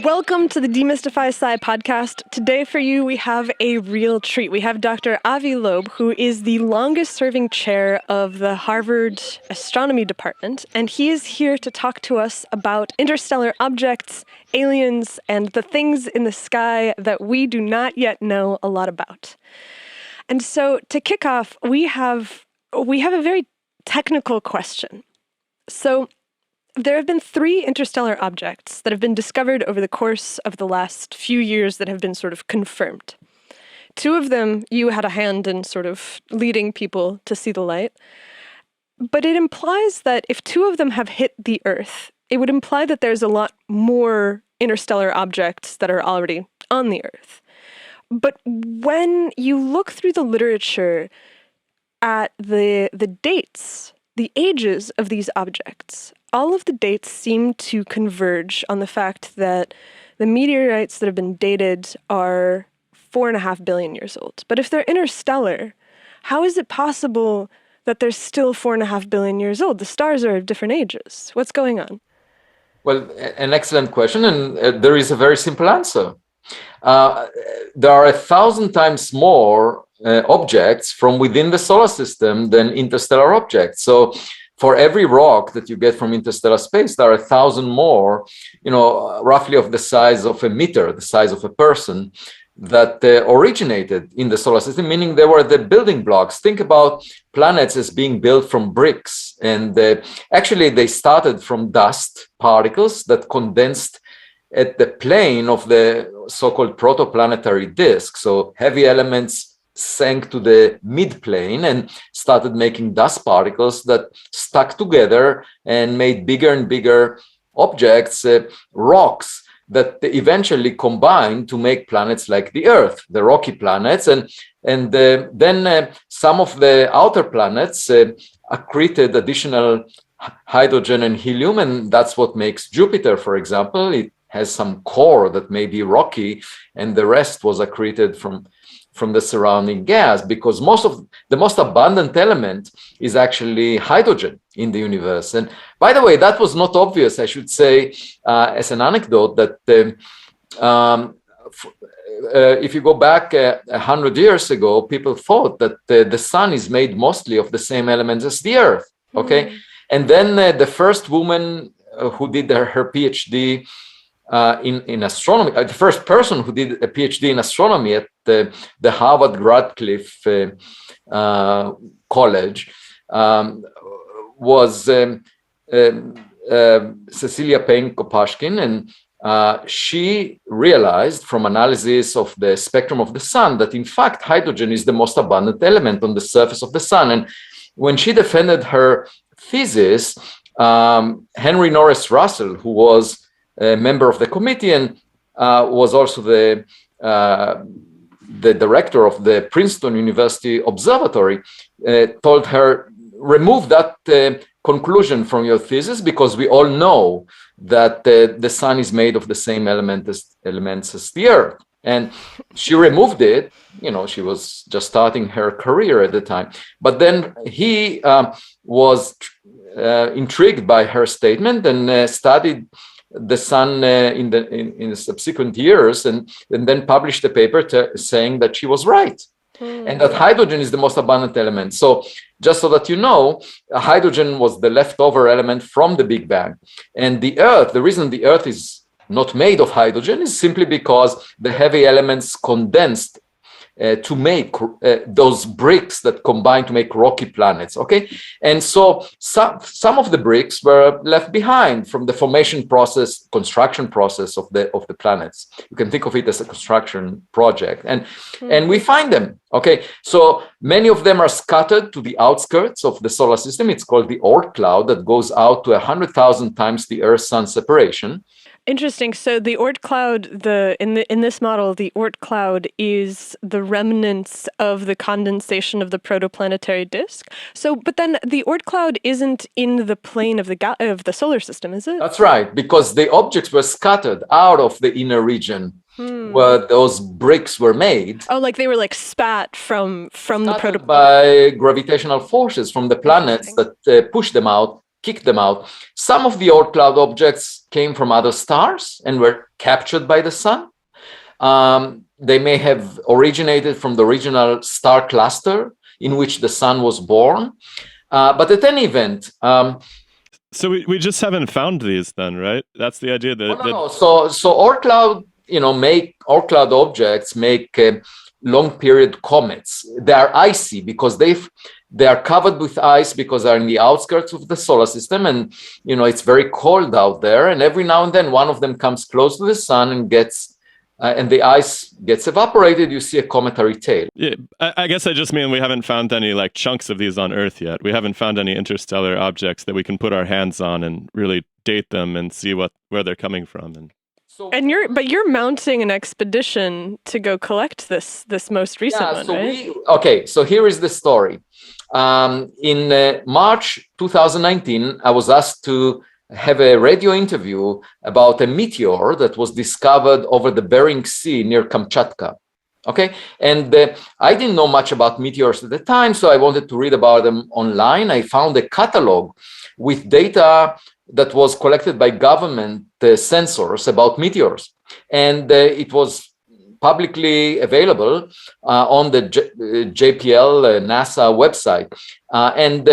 Welcome to the Demystify Sci podcast. Today for you, we have a real treat. We have Dr. Avi Loeb, who is the longest-serving chair of the Harvard Astronomy Department, and he is here to talk to us about interstellar objects, aliens, and the things in the sky that we do not yet know a lot about. And so, to kick off, we have a very technical question. So, there have been 3 interstellar objects that have been discovered over the course of the last few years that have been sort of confirmed. 2 of them, you had a hand in sort of leading people to see the light. But it implies that if 2 of them have hit the Earth, it would imply that there's a lot more interstellar objects that are already on the Earth. But when you look through the literature at the dates, the ages of these objects, all of the dates seem to converge on the fact that the meteorites that have been dated are 4.5 billion years old. But if they're interstellar, how is it possible that they're still 4.5 billion years old? The stars are of different ages. What's going on? Well, an excellent question, and there is a very simple answer. There are 1,000 times more objects from within the solar system than interstellar objects. So for every rock that you get from interstellar space, there are 1,000 more, roughly of the size of a meter, the size of a person, that originated in the solar system, meaning they were the building blocks. Think about planets as being built from bricks. And actually, they started from dust particles that condensed at the plane of the so-called protoplanetary disk. So heavy elements sank to the mid-plane and started making dust particles that stuck together and made bigger and bigger objects, rocks, that eventually combined to make planets like the Earth, the rocky planets. And then some of the outer planets accreted additional hydrogen and helium, and that's what makes Jupiter, for example. It has some core that may be rocky, and the rest was accreted from the surrounding gas, because the most abundant element is actually hydrogen in the universe. And by the way, that was not obvious, I should say, as an anecdote, that if you go back 100 years ago, people thought that the sun is made mostly of the same elements as the Earth. Okay, and then the first woman who did her PhD in astronomy, the first person who did a PhD in astronomy at the Harvard Radcliffe College was Cecilia Payne-Kopashkin, and she realized from analysis of the spectrum of the sun that in fact hydrogen is the most abundant element on the surface of the sun. And when she defended her thesis, Henry Norris Russell, who was a member of the committee and was also the director of the Princeton University Observatory, told her, remove that conclusion from your thesis, because we all know that the sun is made of the same elements as the Earth. And she removed it. She was just starting her career at the time. But then he was intrigued by her statement and studied the sun in the subsequent years, and then published a paper saying that she was right, and that hydrogen is the most abundant element. So just so that you know, hydrogen was the leftover element from the Big Bang. And the Earth, the reason the Earth is not made of hydrogen is simply because the heavy elements condensed to make those bricks that combine to make rocky planets. Okay, and so some of the bricks were left behind from the formation process, construction process of the planets. You can think of it as a construction project, and we find them. Okay, so many of them are scattered to the outskirts of the solar system. It's called the Oort cloud, that goes out to 100,000 times the Earth-Sun separation. Interesting. So the Oort cloud, in this model, the Oort cloud is the remnants of the condensation of the protoplanetary disk. So, but then the Oort cloud isn't in the plane of the solar system, is it? That's right, because the objects were scattered out of the inner region where those bricks were made. Oh, like they were like spat from the by gravitational forces from the planets that pushed them out kicked them out. Some of the old cloud objects came from other stars and were captured by the sun. They may have originated from the original star cluster in which the sun was born. But at any event, so we just haven't found these then, right? That's the idea that no. So all cloud, all cloud objects make long period comets. They are icy because they are covered with ice because they're in the outskirts of the solar system, and it's very cold out there. And every now and then, one of them comes close to the sun and and the ice gets evaporated. You see a cometary tail. Yeah, I guess I just mean we haven't found any like chunks of these on Earth yet. We haven't found any interstellar objects that we can put our hands on and really date them and see where they're coming from. And you're mounting an expedition to go collect this most recent one, right? So here is the story. In March 2019, I was asked to have a radio interview about a meteor that was discovered over the Bering Sea near Kamchatka. Okay, and I didn't know much about meteors at the time, so I wanted to read about them online. I found a catalog with data that was collected by government sensors about meteors, and it was publicly available on the JPL NASA website. And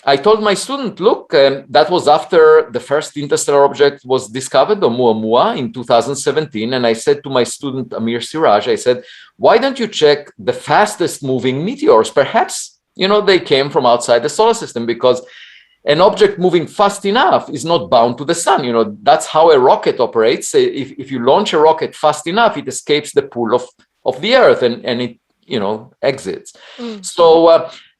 I told my student, look, that was after the first interstellar object was discovered, Oumuamua, in 2017. And I said to my student, Amir Siraj, I said, why don't you check the fastest moving meteors? Perhaps, they came from outside the solar system, because an object moving fast enough is not bound to the sun. That's how a rocket operates. If you launch a rocket fast enough, it escapes the pull of the Earth and it, exits.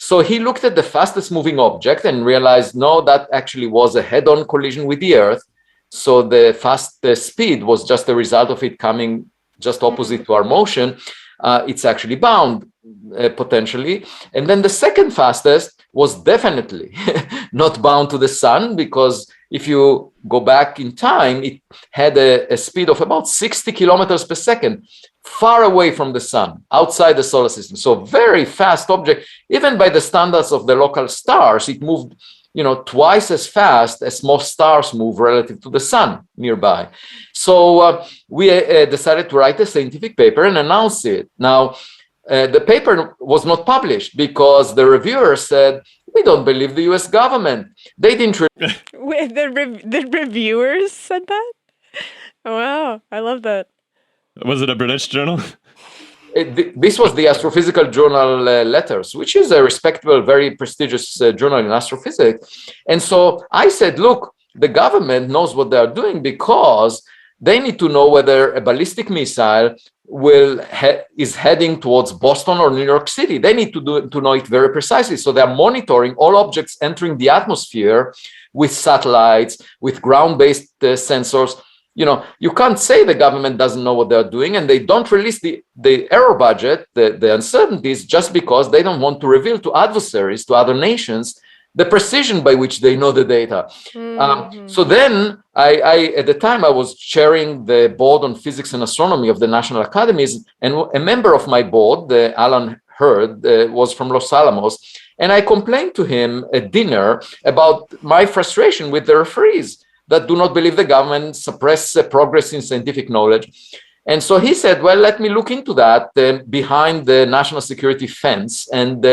So he looked at the fastest moving object and realized, no, that actually was a head-on collision with the Earth. So the speed was just a result of it coming just opposite to our motion. It's actually bound potentially. And then the second fastest was definitely not bound to the sun, because if you go back in time, it had a speed of about 60 kilometers per second, far away from the sun, outside the solar system. So very fast object. Even by the standards of the local stars, it moved, twice as fast as most stars move relative to the sun nearby. So we decided to write a scientific paper and announce it. Now, the paper was not published because the reviewers said, we don't believe the US government. They didn't. Wait, the reviewers said that? Wow, I love that. Was it a British journal? This was the Astrophysical Journal Letters, which is a respectable, very prestigious journal in astrophysics. And so I said, look, the government knows what they are doing, because they need to know whether a ballistic missile is heading towards Boston or New York City. They need to know it very precisely. So they're monitoring all objects entering the atmosphere with satellites, with ground-based sensors. You can't say the government doesn't know what they're doing, and they don't release the error budget, the uncertainties, just because they don't want to reveal to adversaries, to other nations, the precision by which they know the data. So then I at the time I was chairing the board on physics and astronomy of the National Academies, and a member of my board, Alan Hurd, was from Los Alamos, and I complained to him at dinner about my frustration with the referees that do not believe the government, suppress progress in scientific knowledge. And so he said, well, let me look into that behind the national security fence. And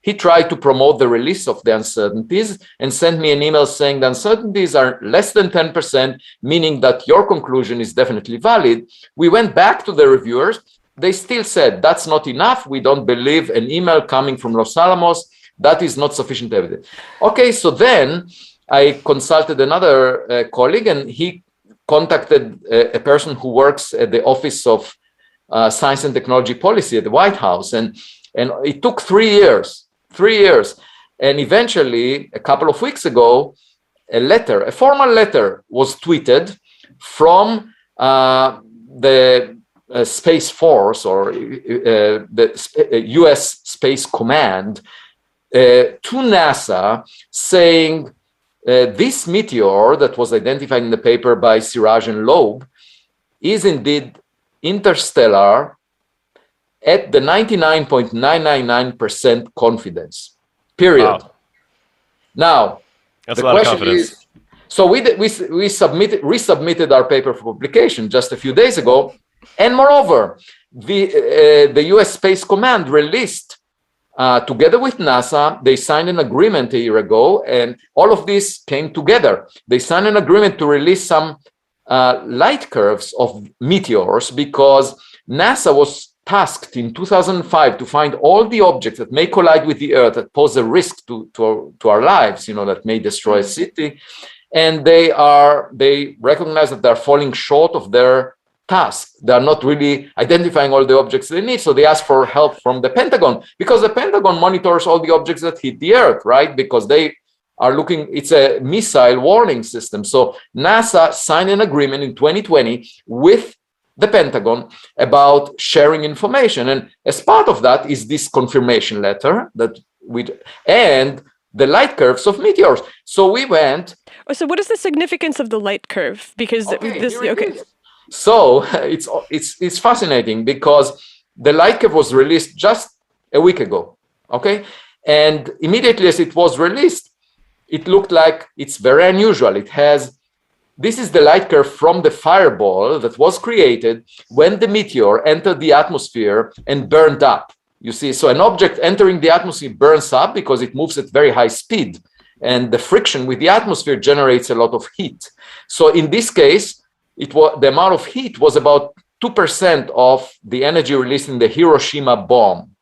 he tried to promote the release of the uncertainties and sent me an email saying the uncertainties are less than 10%, meaning that your conclusion is definitely valid. We went back to the reviewers. They still said, that's not enough. We don't believe an email coming from Los Alamos. That is not sufficient evidence. Okay, so then I consulted another colleague, and he contacted a person who works at the Office of Science and Technology Policy at the White House. And it took 3 years. And eventually, a couple of weeks ago, a formal letter was tweeted from the Space Force, or the US Space Command, to NASA, saying, this meteor that was identified in the paper by Siraj and Loeb is indeed interstellar at the 99.999% confidence, period. Wow. Now, That's The a lot of question confidence. is, so we resubmitted our paper for publication just a few days ago, and moreover, the U.S. Space Command released, together with NASA, they signed an agreement a year ago, and all of this came together. They signed an agreement to release some light curves of meteors because NASA was tasked in 2005 to find all the objects that may collide with the Earth that pose a risk to our lives, that may destroy a city. And they recognize that they're falling short of their task. They're not really identifying all the objects they need. So they ask for help from the Pentagon, because the Pentagon monitors all the objects that hit the Earth, right? Because they are looking, it's a missile warning system. So NASA signed an agreement in 2020 with the Pentagon about sharing information. And as part of that is this confirmation letter and the light curves of meteors. So we went. So what is the significance of the light curve? Because So it's fascinating because the light curve was released just a week ago. Okay. And immediately as it was released, it looked like it's very unusual. This is the light curve from the fireball that was created when the meteor entered the atmosphere and burned up. You see, so an object entering the atmosphere burns up because it moves at very high speed, and the friction with the atmosphere generates a lot of heat. So in this case, the amount of heat was about 2% of the energy released in the Hiroshima bomb.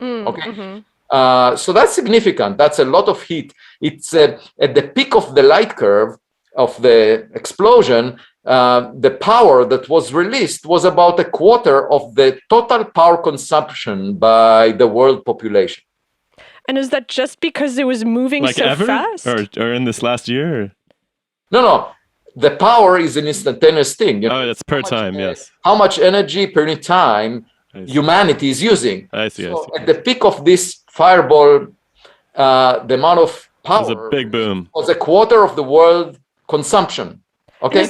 Okay. Mm-hmm. So that's significant. That's a lot of heat. It's at the peak of the light curve of the explosion, the power that was released was about a quarter of the total power consumption by the world population. And is that just because it was moving so fast? Or in this last year? No. The power is an instantaneous thing. That's per time, yes. How much energy per unit time humanity is using. I see. At the peak of this fireball, the amount of power was a big boom. Was a quarter of the world consumption. Okay.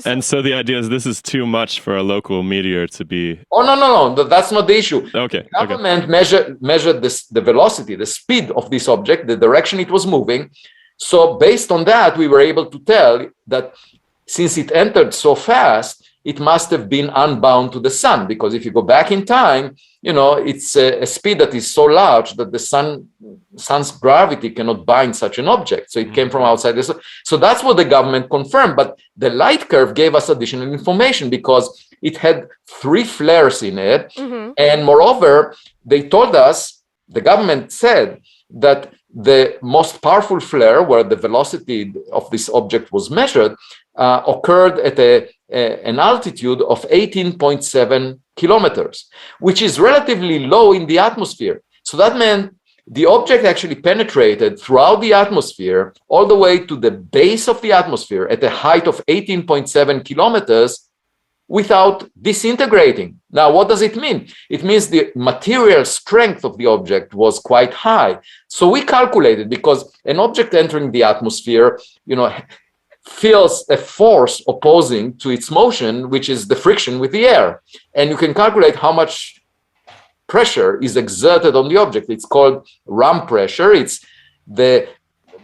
And so the idea is this is too much for a local meteor to be. Oh no, that's not the issue. Okay. The government measured the velocity, the speed of this object, the direction it was moving. So based on that, we were able to tell that since it entered so fast, it must have been unbound to the sun, because if you go back in time, it's a speed that is so large that the sun's gravity cannot bind such an object. So it came from outside the sun. So that's what the government confirmed. But the light curve gave us additional information because it had 3 flares in it. Mm-hmm. And moreover, they told us, the government said that the most powerful flare, where the velocity of this object was measured, occurred at an altitude of 18.7 kilometers, which is relatively low in the atmosphere. So that meant the object actually penetrated throughout the atmosphere all the way to the base of the atmosphere at a height of 18.7 kilometers without disintegrating. Now, what does it mean? It means the material strength of the object was quite high. So we calculated, because an object entering the atmosphere, feels a force opposing to its motion, which is the friction with the air. And you can calculate how much pressure is exerted on the object. It's called ram pressure. It's the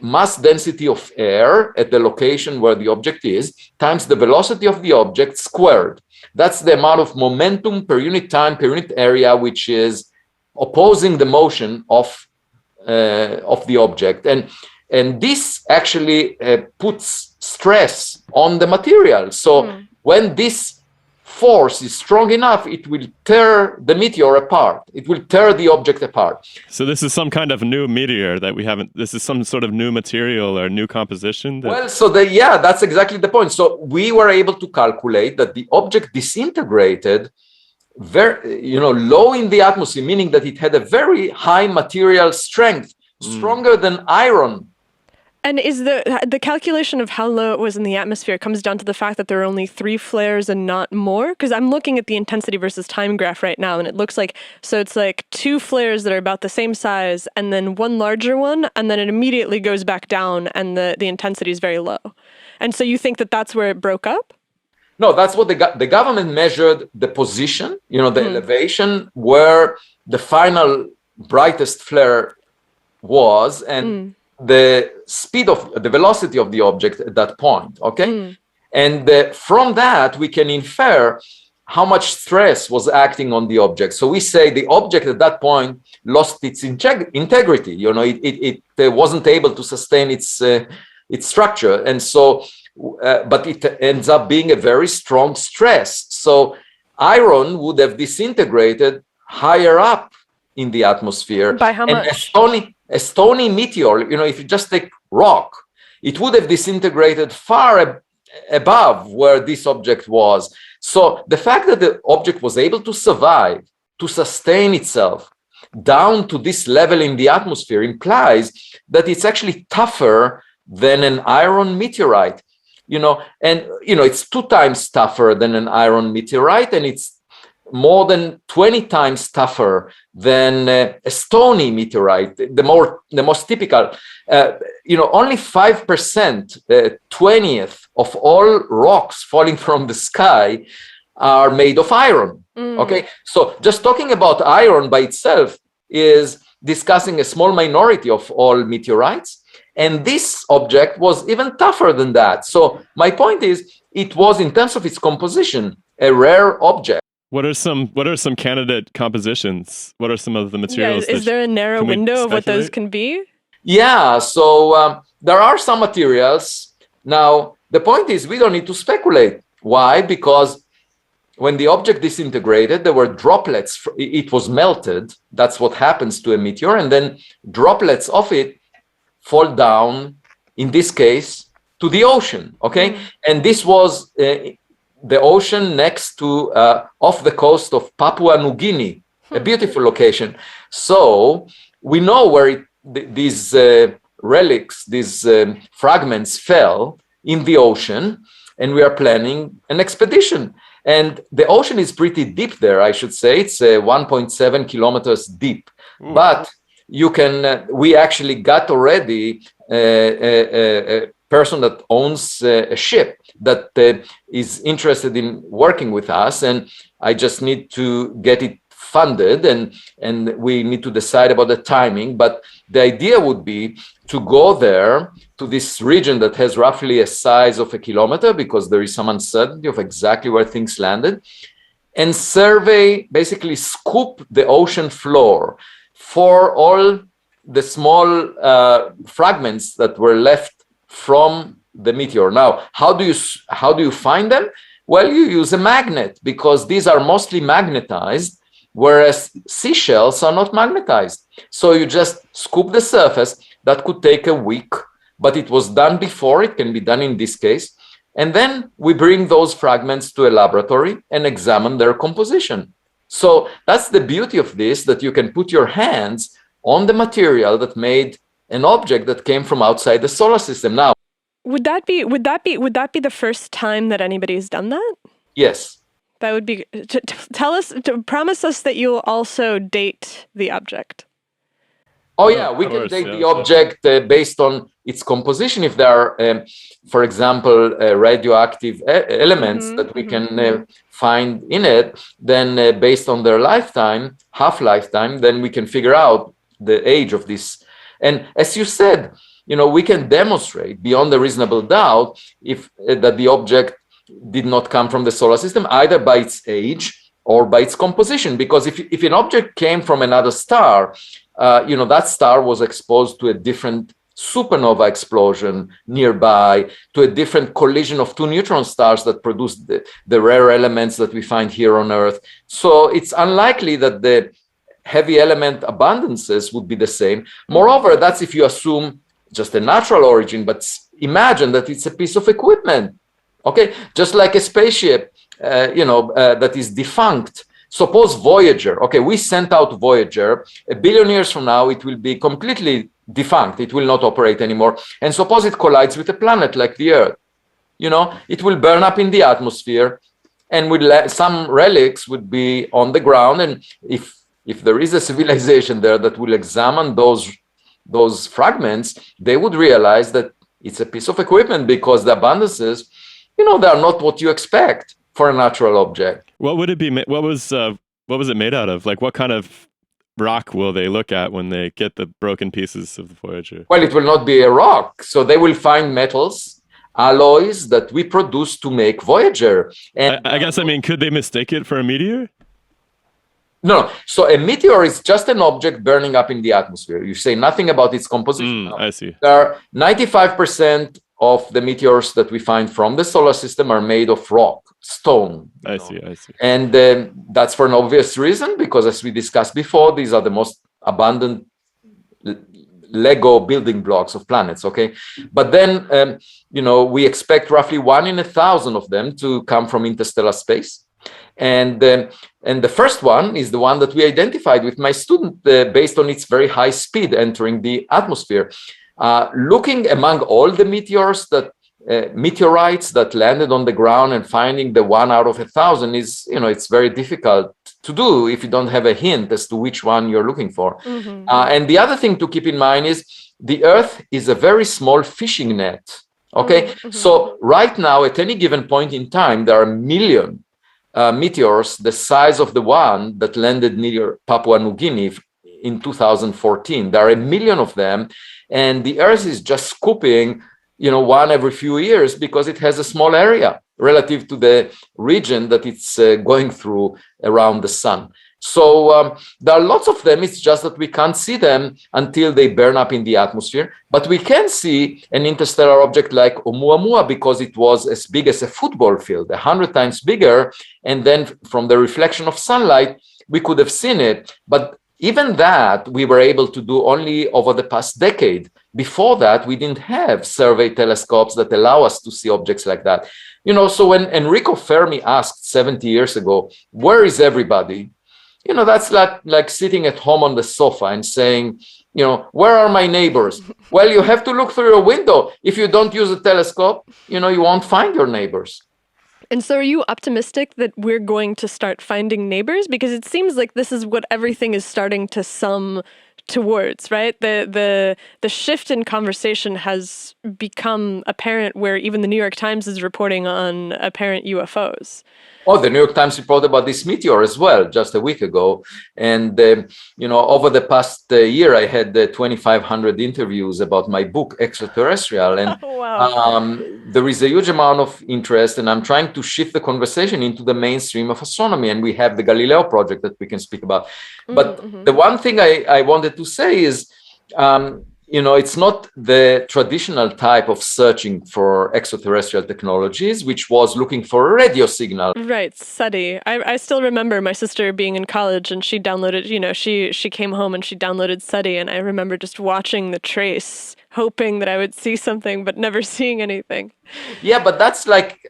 mass density of air at the location where the object is times the velocity of the object squared. That's the amount of momentum per unit time, per unit area, which is opposing the motion of the object. And this actually puts stress on the material. So when this force is strong enough, it will tear the meteor apart. It will tear the object apart. So this is some kind of new meteor that we haven't, this is some sort of new material or new composition? That's exactly the point. So we were able to calculate that the object disintegrated very, low in the atmosphere, meaning that it had a very high material strength, stronger than iron. And is the calculation of how low it was in the atmosphere comes down to the fact that there are only 3 flares and not more? Because I'm looking at the intensity versus time graph right now, and it looks like, so it's like 2 flares that are about the same size, and then 1 larger one, and then it immediately goes back down, and the intensity is very low. And so you think that that's where it broke up? No, that's what the government measured the position, the elevation where the final brightest flare was, and the speed of the velocity of the object at that point. Okay. And from that, we can infer how much stress was acting on the object. So we say the object at that point lost its integrity. You know, it wasn't able to sustain its structure, and so, but it ends up being a very strong stress. So iron would have disintegrated higher up in the atmosphere. By how much? A stony meteor, you know, if you just take rock, it would have disintegrated far above where this object was. So the fact that the object was able to survive, to sustain itself down to this level in the atmosphere implies that it's actually tougher than an iron meteorite, you know, and, you know, it's 2 times tougher than an iron meteorite, and it's more than 20 times tougher than a stony meteorite, the most typical. You know, only 5%, 20th of all rocks falling from the sky are made of iron. Okay, so just talking about iron by itself is discussing a small minority of all meteorites, and this object was even tougher than that. So my point is, it was, in terms of its composition, a rare object. What are some candidate compositions? What are some of the materials? Is there a narrow window of what those can be? Yeah, so there are some materials. Now, the point is, we don't need to speculate. Why? Because when the object disintegrated, there were droplets. It was melted. That's what happens to a meteor. And then droplets of it fall down, in this case, to the ocean. Okay. And this was the ocean next to, off the coast of Papua New Guinea, a beautiful location. So we know where these relics, these fragments fell in the ocean, and we are planning an expedition. And the ocean is pretty deep there, I should say. It's 1.7 kilometers deep. But you can, we actually got already a person that owns a ship that is interested in working with us, and I just need to get it funded, and we need to decide about the timing. But the idea would be to go there to this region that has roughly a size of a kilometer, because there is some uncertainty of exactly where things landed, and survey, basically scoop the ocean floor for all the small fragments that were left from the meteor. Now, how do you find them? Well, you use a magnet, because these are mostly magnetized, whereas seashells are not magnetized. So you just scoop the surface. That could take a week, but it was done before. It can be done in this case. And then we bring those fragments to a laboratory and examine their composition. So that's the beauty of this, that you can put your hands on the material that made an object that came from outside the solar system. Now, would that be the first time that anybody's done that? Yes. That would be, promise us that you'll also date the object. Oh yeah, we can date the object based on its composition. If there are, for example, radioactive elements that we can find in it, then based on their lifetime, half-lifetime, then we can figure out the age of this. And as you said, you know, we can demonstrate beyond a reasonable doubt if that the object did not come from the solar system, either by its age or by its composition. Because if an object came from another star, you know, that star was exposed to a different supernova explosion nearby, to a different collision of 2 neutron stars that produced the rare elements that we find here on Earth. So it's unlikely that the heavy element abundances would be the same. Moreover, that's if you assume just a natural origin, but imagine that it's a piece of equipment, okay? Just like a spaceship, that is defunct. Suppose Voyager, okay, we sent out Voyager. 1 billion years from now, it will be completely defunct. It will not operate anymore. And suppose it collides with a planet like the Earth. You know, it will burn up in the atmosphere, and some relics would be on the ground. And if there is a civilization there that will examine those fragments, they would realize that it's a piece of equipment, because the abundances, you know, they are not what you expect for a natural object. What would it be? What was it made out of? Like, what kind of rock will they look at when they get the broken pieces of the Voyager? Well, it will not be a rock. So they will find metals, alloys that we produce to make Voyager. And I guess, I mean, could they mistake it for a meteor? no, so a meteor is just an object burning up in the atmosphere. You say nothing about its composition. I see. There are 95% of the meteors that we find from the solar system are made of rock, stone. I see. And that's for an obvious reason, because as we discussed before, these are the most abundant Lego building blocks of planets, okay? But then, we expect roughly 1 in 1,000 of them to come from interstellar space. And the first one is the one that we identified with my student based on its very high speed entering the atmosphere. Looking among all the meteorites that landed on the ground and finding the 1 out of 1,000 is, it's very difficult to do if you don't have a hint as to which one you're looking for. Mm-hmm. And the other thing to keep in mind is the Earth is a very small fishing net. Okay, Mm-hmm. so right now, at any given point in time, there are a million meteors the size of the one that landed near Papua New Guinea in 2014. There are a million of them, and the Earth is just scooping, one every few years because it has a small area relative to the region that it's going through around the sun. So there are lots of them. It's just that we can't see them until they burn up in the atmosphere. But we can see an interstellar object like Oumuamua because it was as big as a football field, 100 times bigger. And then from the reflection of sunlight, we could have seen it. But even that, we were able to do only over the past decade. Before that, we didn't have survey telescopes that allow us to see objects like that. So when Enrico Fermi asked 70 years ago, where is everybody? That's like sitting at home on the sofa and saying, where are my neighbors? Well, you have to look through your window. If you don't use a telescope, you won't find your neighbors. And so are you optimistic that we're going to start finding neighbors? Because it seems like this is what everything is starting to sum towards, right? The shift in conversation has become apparent where even the New York Times is reporting on apparent UFOs. Oh, the New York Times reported about this meteor as well just a week ago. And, over the past year, I had 2,500 interviews about my book, Extraterrestrial. And Wow. there is a huge amount of interest, and I'm trying to shift the conversation into the mainstream of astronomy. And we have the Galileo project that we can speak about. But the one thing I wanted to say is, it's not the traditional type of searching for extraterrestrial technologies, which was looking for a radio signal. Right, SETI. I still remember my sister being in college and she downloaded, she came home and she downloaded SETI, and I remember just watching the trace, hoping that I would see something, but never seeing anything. Yeah, but that's like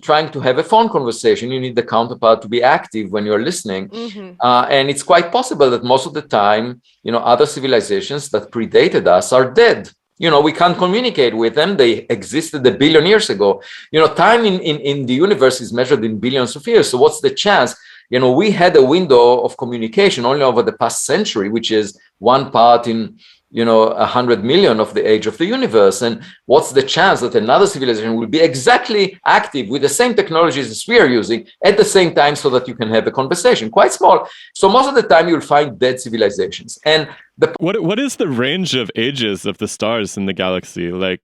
trying to have a phone conversation. You need the counterpart to be active when you're listening. And it's quite possible that most of the time, other civilizations that predated us are dead. We can't communicate with them. They existed a billion years ago. Time in the universe is measured in billions of years. So what's the chance? We had a window of communication only over the past century, which is 1 part in 100 million of the age of the universe. And what's the chance that another civilization will be exactly active with the same technologies as we are using at the same time so that you can have a conversation? Quite small. So most of the time you'll find dead civilizations. And what is the range of ages of the stars in the galaxy? Like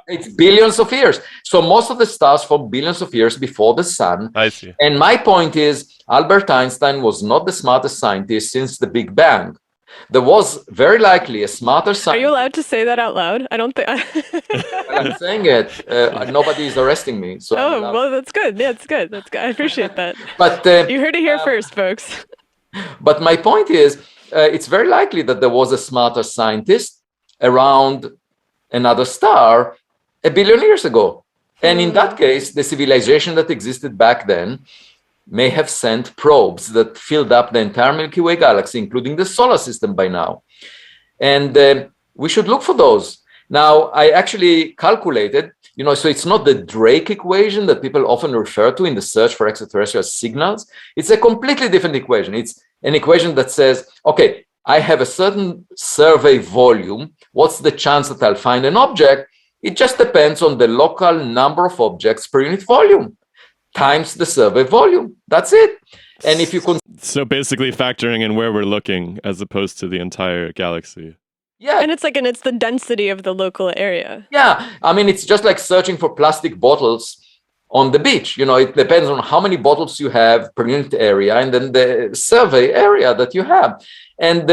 it's billions of years. So most of the stars formed billions of years before the sun. I see. And my point is, Albert Einstein was not the smartest scientist since the Big Bang. There was very likely a smarter scientist. Are you allowed to say that out loud? I don't think. Well, I'm saying it. Nobody is arresting me. So well, that's good. Yeah, it's good. That's good. I appreciate that. But you heard it here first, folks. But my point is, it's very likely that there was a smarter scientist around another star a billion years ago. And in that case, the civilization that existed back then may have sent probes that filled up the entire Milky Way galaxy, including the solar system by now. And we should look for those. Now, I actually calculated, so it's not the Drake equation that people often refer to in the search for extraterrestrial signals. It's a completely different equation. It's an equation that says, okay, I have a certain survey volume. What's the chance that I'll find an object? It just depends on the local number of objects per unit volume times the survey volume. That's it. And if you So basically factoring in where we're looking as opposed to the entire galaxy. yeah, And it's the density of the local area. yeah, I mean, it's just like searching for plastic bottles on the beach. It depends on how many bottles you have per unit area and then the survey area that you have. And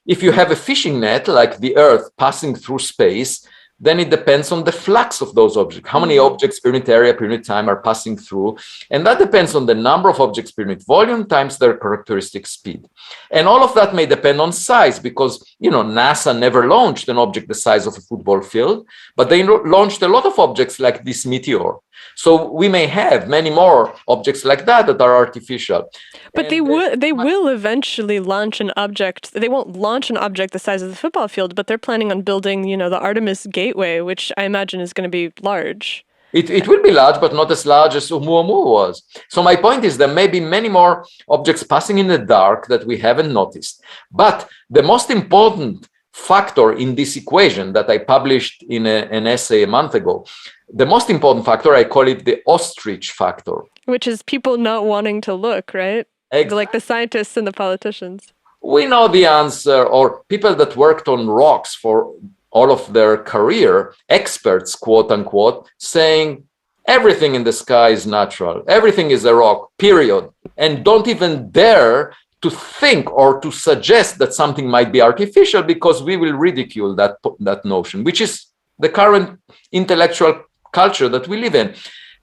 if you have a fishing net like the Earth passing through space, then it depends on the flux of those objects. How many objects per unit area, per unit time are passing through? And that depends on the number of objects per unit volume times their characteristic speed. And all of that may depend on size because, NASA never launched an object the size of a football field, but they launched a lot of objects like this meteor. So we may have many more objects like that are artificial. But they will eventually launch an object. They won't launch an object the size of the football field, but they're planning on building, the Artemis Gateway, which I imagine is going to be large. It will be large, but not as large as Oumuamua was. So my point is there may be many more objects passing in the dark that we haven't noticed. But the most important factor in this equation that I published in an essay a month ago, the most important factor, I call it the ostrich factor. Which is people not wanting to look, right? Exactly. Like the scientists and the politicians. We know the answer, or people that worked on rocks for all of their career, experts, quote unquote, saying everything in the sky is natural. Everything is a rock, period. And don't even dare to think or to suggest that something might be artificial because we will ridicule that notion, which is the current intellectual culture that we live in.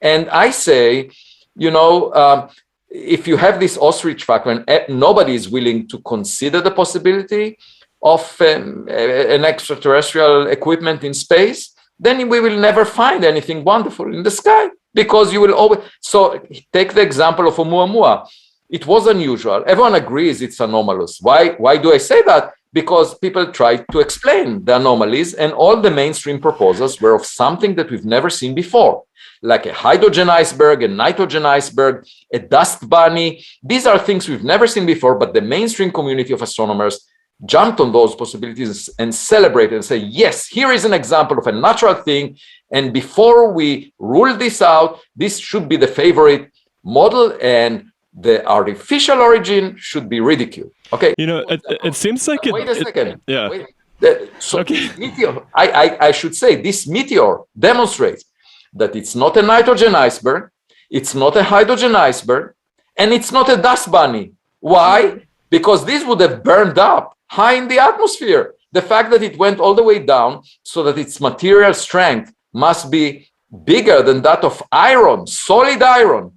And I say, if you have this ostrich factor and nobody is willing to consider the possibility of an extraterrestrial equipment in space, then we will never find anything wonderful in the sky because you will always. So take the example of Oumuamua. It was unusual. Everyone agrees it's anomalous. Why do I say that? Because people tried to explain the anomalies and all the mainstream proposals were of something that we've never seen before, like a hydrogen iceberg, a nitrogen iceberg, a dust bunny. These are things we've never seen before, but the mainstream community of astronomers jumped on those possibilities and celebrated and say, yes, here is an example of a natural thing. And before we rule this out, this should be the favorite model and the artificial origin should be ridiculed. Okay. It seems like Wait a second. Yeah. Okay. Meteor, I should say this meteor demonstrates that it's not a nitrogen iceberg, it's not a hydrogen iceberg, and it's not a dust bunny. Why? Because this would have burned up high in the atmosphere. The fact that it went all the way down so that its material strength must be bigger than that of iron, solid iron.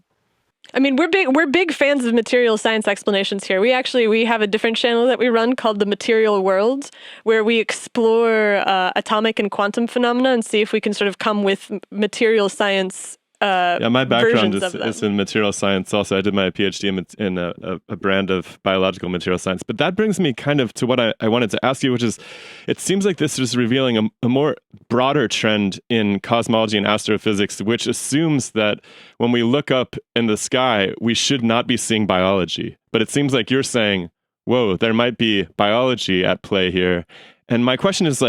I mean, we're big fans of material science explanations here. We have a different channel that we run called The Material World, where we explore atomic and quantum phenomena and see if we can sort of come with material science. My background is in material science. Also, I did my PhD in a brand of biological material science. But that brings me kind of to what I wanted to ask you, which is, it seems like this is revealing a more broader trend in cosmology and astrophysics, which assumes that when we look up in the sky, we should not be seeing biology. But it seems like you're saying, whoa, there might be biology at play here. And my question is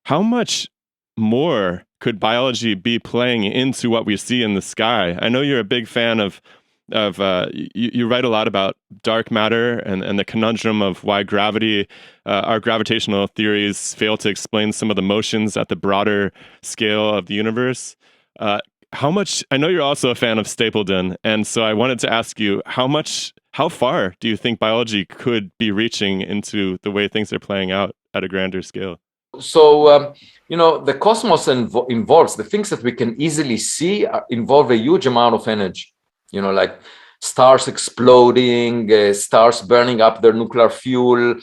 how much more could biology be playing into what we see in the sky? I know you're a big fan of you write a lot about dark matter and the conundrum of why our gravitational theories fail to explain some of the motions at the broader scale of the universe. I know you're also a fan of Stapledon, and so I wanted to ask you how far do you think biology could be reaching into the way things are playing out at a grander scale? So, the cosmos involves the things that we can easily see involve a huge amount of energy, like stars exploding, stars burning up their nuclear fuel,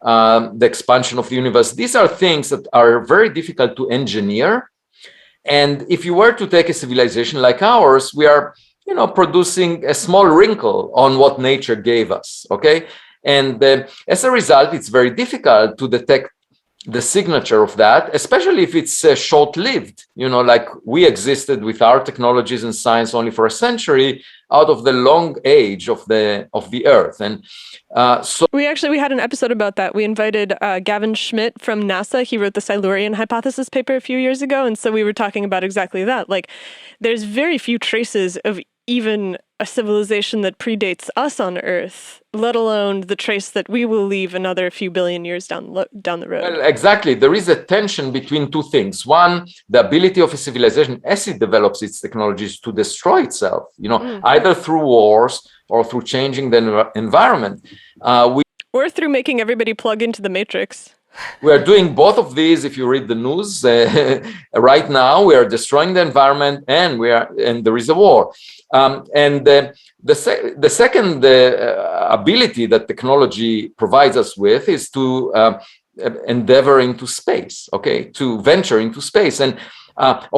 the expansion of the universe. These are things that are very difficult to engineer. And if you were to take a civilization like ours, we are, producing a small wrinkle on what nature gave us. Okay. And as a result, it's very difficult to detect the signature of that, especially if it's short-lived, like we existed with our technologies and science only for a century out of the long age of the Earth. And so we had an episode about that. We invited Gavin Schmidt from NASA. He wrote the Silurian hypothesis paper a few years ago. And so we were talking about exactly that. There's very few traces of even a civilization that predates us on Earth, let alone the trace that we will leave another few billion years down the road. Well, exactly. There is a tension between two things. One, the ability of a civilization as it develops its technologies to destroy itself, either through wars or through changing the environment. Or through making everybody plug into the Matrix. We are doing both of these. If you read the news right now, we are destroying the environment, and there is a war. The second ability that technology provides us with is to endeavor into space. To venture into space. And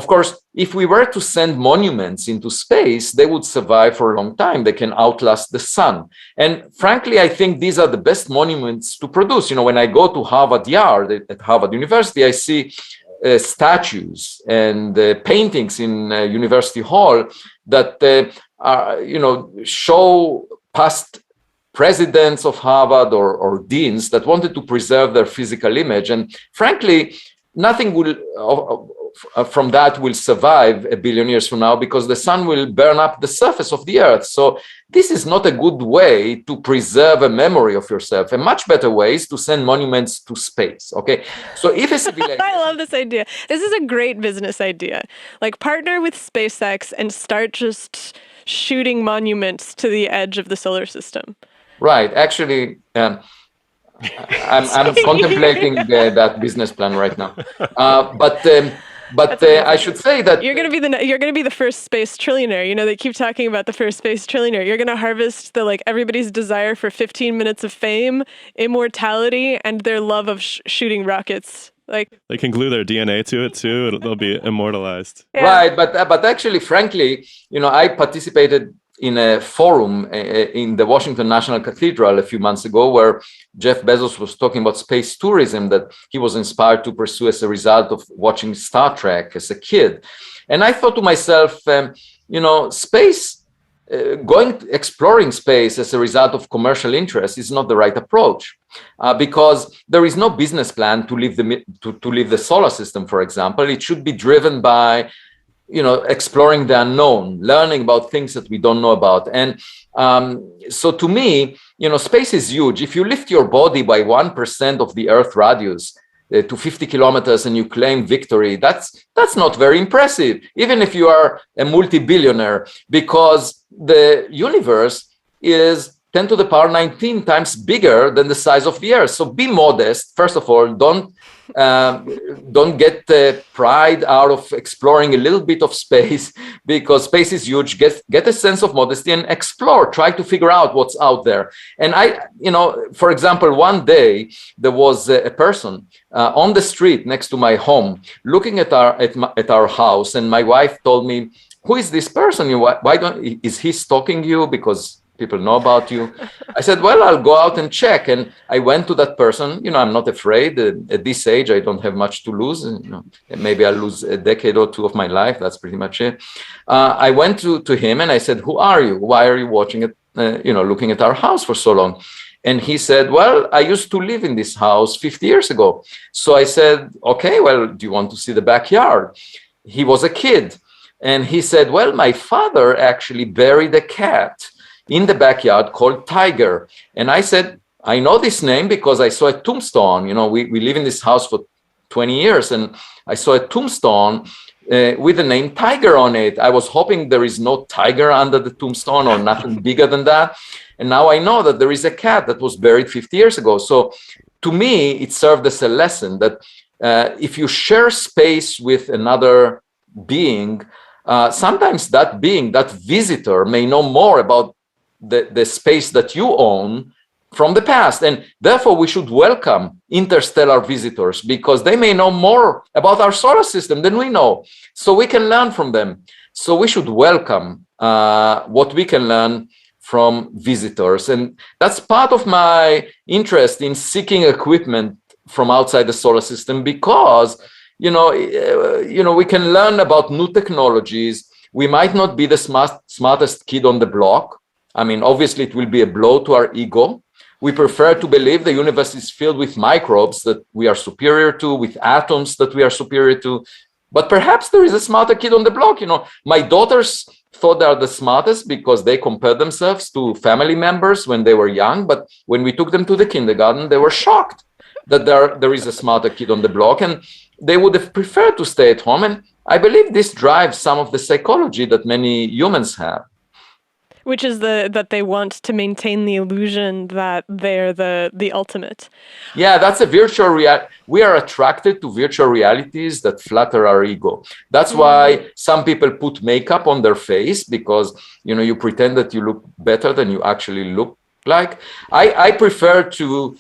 of course, if we were to send monuments into space, they would survive for a long time. They can outlast the sun. And frankly, I think these are the best monuments to produce. When I go to Harvard Yard at Harvard University, I see statues and paintings in University Hall that show past presidents of Harvard or deans that wanted to preserve their physical image. And frankly, nothing from that will survive a billion years from now, because the sun will burn up the surface of the earth. So this is not a good way to preserve a memory of yourself. A much better way is to send monuments to space. So if a civilization... I love this idea. This is a great business idea. Like, partner with SpaceX and start just shooting monuments to the edge of the solar system. Right. Actually, I'm contemplating that business plan right now. But I should say that you're going to be the first space trillionaire. They keep talking about the first space trillionaire. You're going to harvest everybody's desire for 15 minutes of fame, immortality, and their love of shooting rockets. They can glue their DNA to it too. They'll be immortalized. Yeah. Right, but actually, frankly, I participated in a forum in the Washington National Cathedral a few months ago, where Jeff Bezos was talking about space tourism that he was inspired to pursue as a result of watching Star Trek as a kid. And I thought to myself, space, exploring space as a result of commercial interest is not the right approach, because there is no business plan to leave the solar system, for example. It should be driven by exploring the unknown, learning about things that we don't know about. And so to me, space is huge. If you lift your body by 1% of the Earth radius to 50 kilometers and you claim victory, that's not very impressive, even if you are a multi-billionaire, because the universe is 10 to the power 19 times bigger than the size of the Earth. So be modest. First of all, don't get pride out of exploring a little bit of space, because space is huge. Get a sense of modesty and explore. Try to figure out what's out there. And for example, one day there was a person on the street next to my home looking at our house, and my wife told me, "Who is this person? Is he stalking you because people know about you?" I said, "Well, I'll go out and check." And I went to that person. I'm not afraid. At this age, I don't have much to lose. Maybe I'll lose a decade or two of my life. That's pretty much it. I went to him and I said, "Who are you? Why are you watching it? Looking at our house for so long?" And he said, "Well, I used to live in this house 50 years ago." So I said, "Okay, well, do you want to see the backyard?" He was a kid. And he said, "Well, my father actually buried a cat in the backyard called Tiger." And I said, "I know this name because I saw a tombstone. We live in this house for 20 years, and I saw a tombstone with the name Tiger on it. I was hoping there is no tiger under the tombstone or nothing bigger than that. And now I know that there is a cat that was buried 50 years ago." So to me, it served as a lesson that if you share space with another being, sometimes that being, that visitor, may know more about the space that you own from the past. And therefore, we should welcome interstellar visitors, because they may know more about our solar system than we know. So we can learn from them. So we should welcome what we can learn from visitors. And that's part of my interest in seeking equipment from outside the solar system, because we can learn about new technologies. We might not be the smartest kid on the block. I mean, obviously, it will be a blow to our ego. We prefer to believe the universe is filled with microbes that we are superior to, with atoms that we are superior to. But perhaps there is a smarter kid on the block. My daughter's thought they are the smartest because they compared themselves to family members when they were young. But when we took them to the kindergarten, they were shocked that there is a smarter kid on the block, and they would have preferred to stay at home. And I believe this drives some of the psychology that many humans have. Which is that they want to maintain the illusion that they're the ultimate. Yeah, that's a virtual reality. We are attracted to virtual realities that flatter our ego. That's why some people put makeup on their face, because you pretend that you look better than you actually look like. I prefer to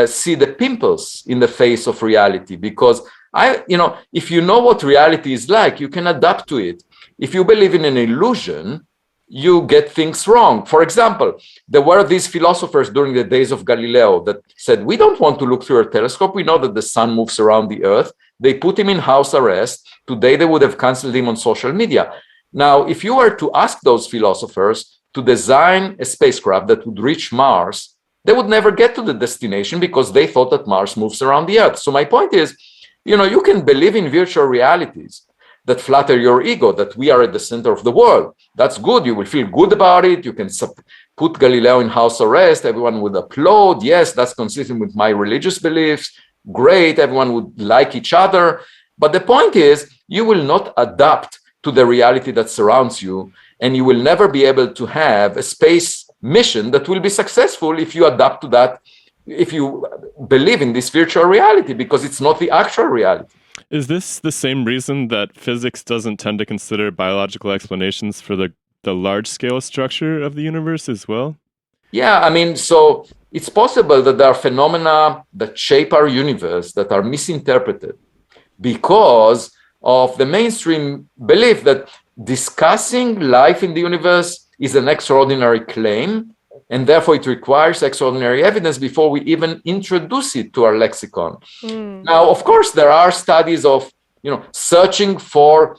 see the pimples in the face of reality, because if you know what reality is like, you can adapt to it. If you believe in an illusion, you get things wrong. For example, there were these philosophers during the days of Galileo that said, we don't want to look through a telescope. We know that the sun moves around the earth. They put him in house arrest. Today, they would have canceled him on social media. Now, if you were to ask those philosophers to design a spacecraft that would reach Mars, they would never get to the destination because they thought that Mars moves around the earth. So my point is, you can believe in virtual realities that flatter your ego, that we are at the center of the world. That's good. You will feel good about it. You can put Galileo in house arrest. Everyone would applaud. Yes, that's consistent with my religious beliefs. Great. Everyone would like each other. But the point is, you will not adapt to the reality that surrounds you, and you will never be able to have a space mission that will be successful if you adapt to that, if you believe in this virtual reality, because it's not the actual reality. Is this the same reason that physics doesn't tend to consider biological explanations for the large-scale structure of the universe as well? Yeah, so it's possible that there are phenomena that shape our universe that are misinterpreted because of the mainstream belief that discussing life in the universe is an extraordinary claim, and therefore it requires extraordinary evidence before we even introduce it to our lexicon. Now, of course, there are studies of searching for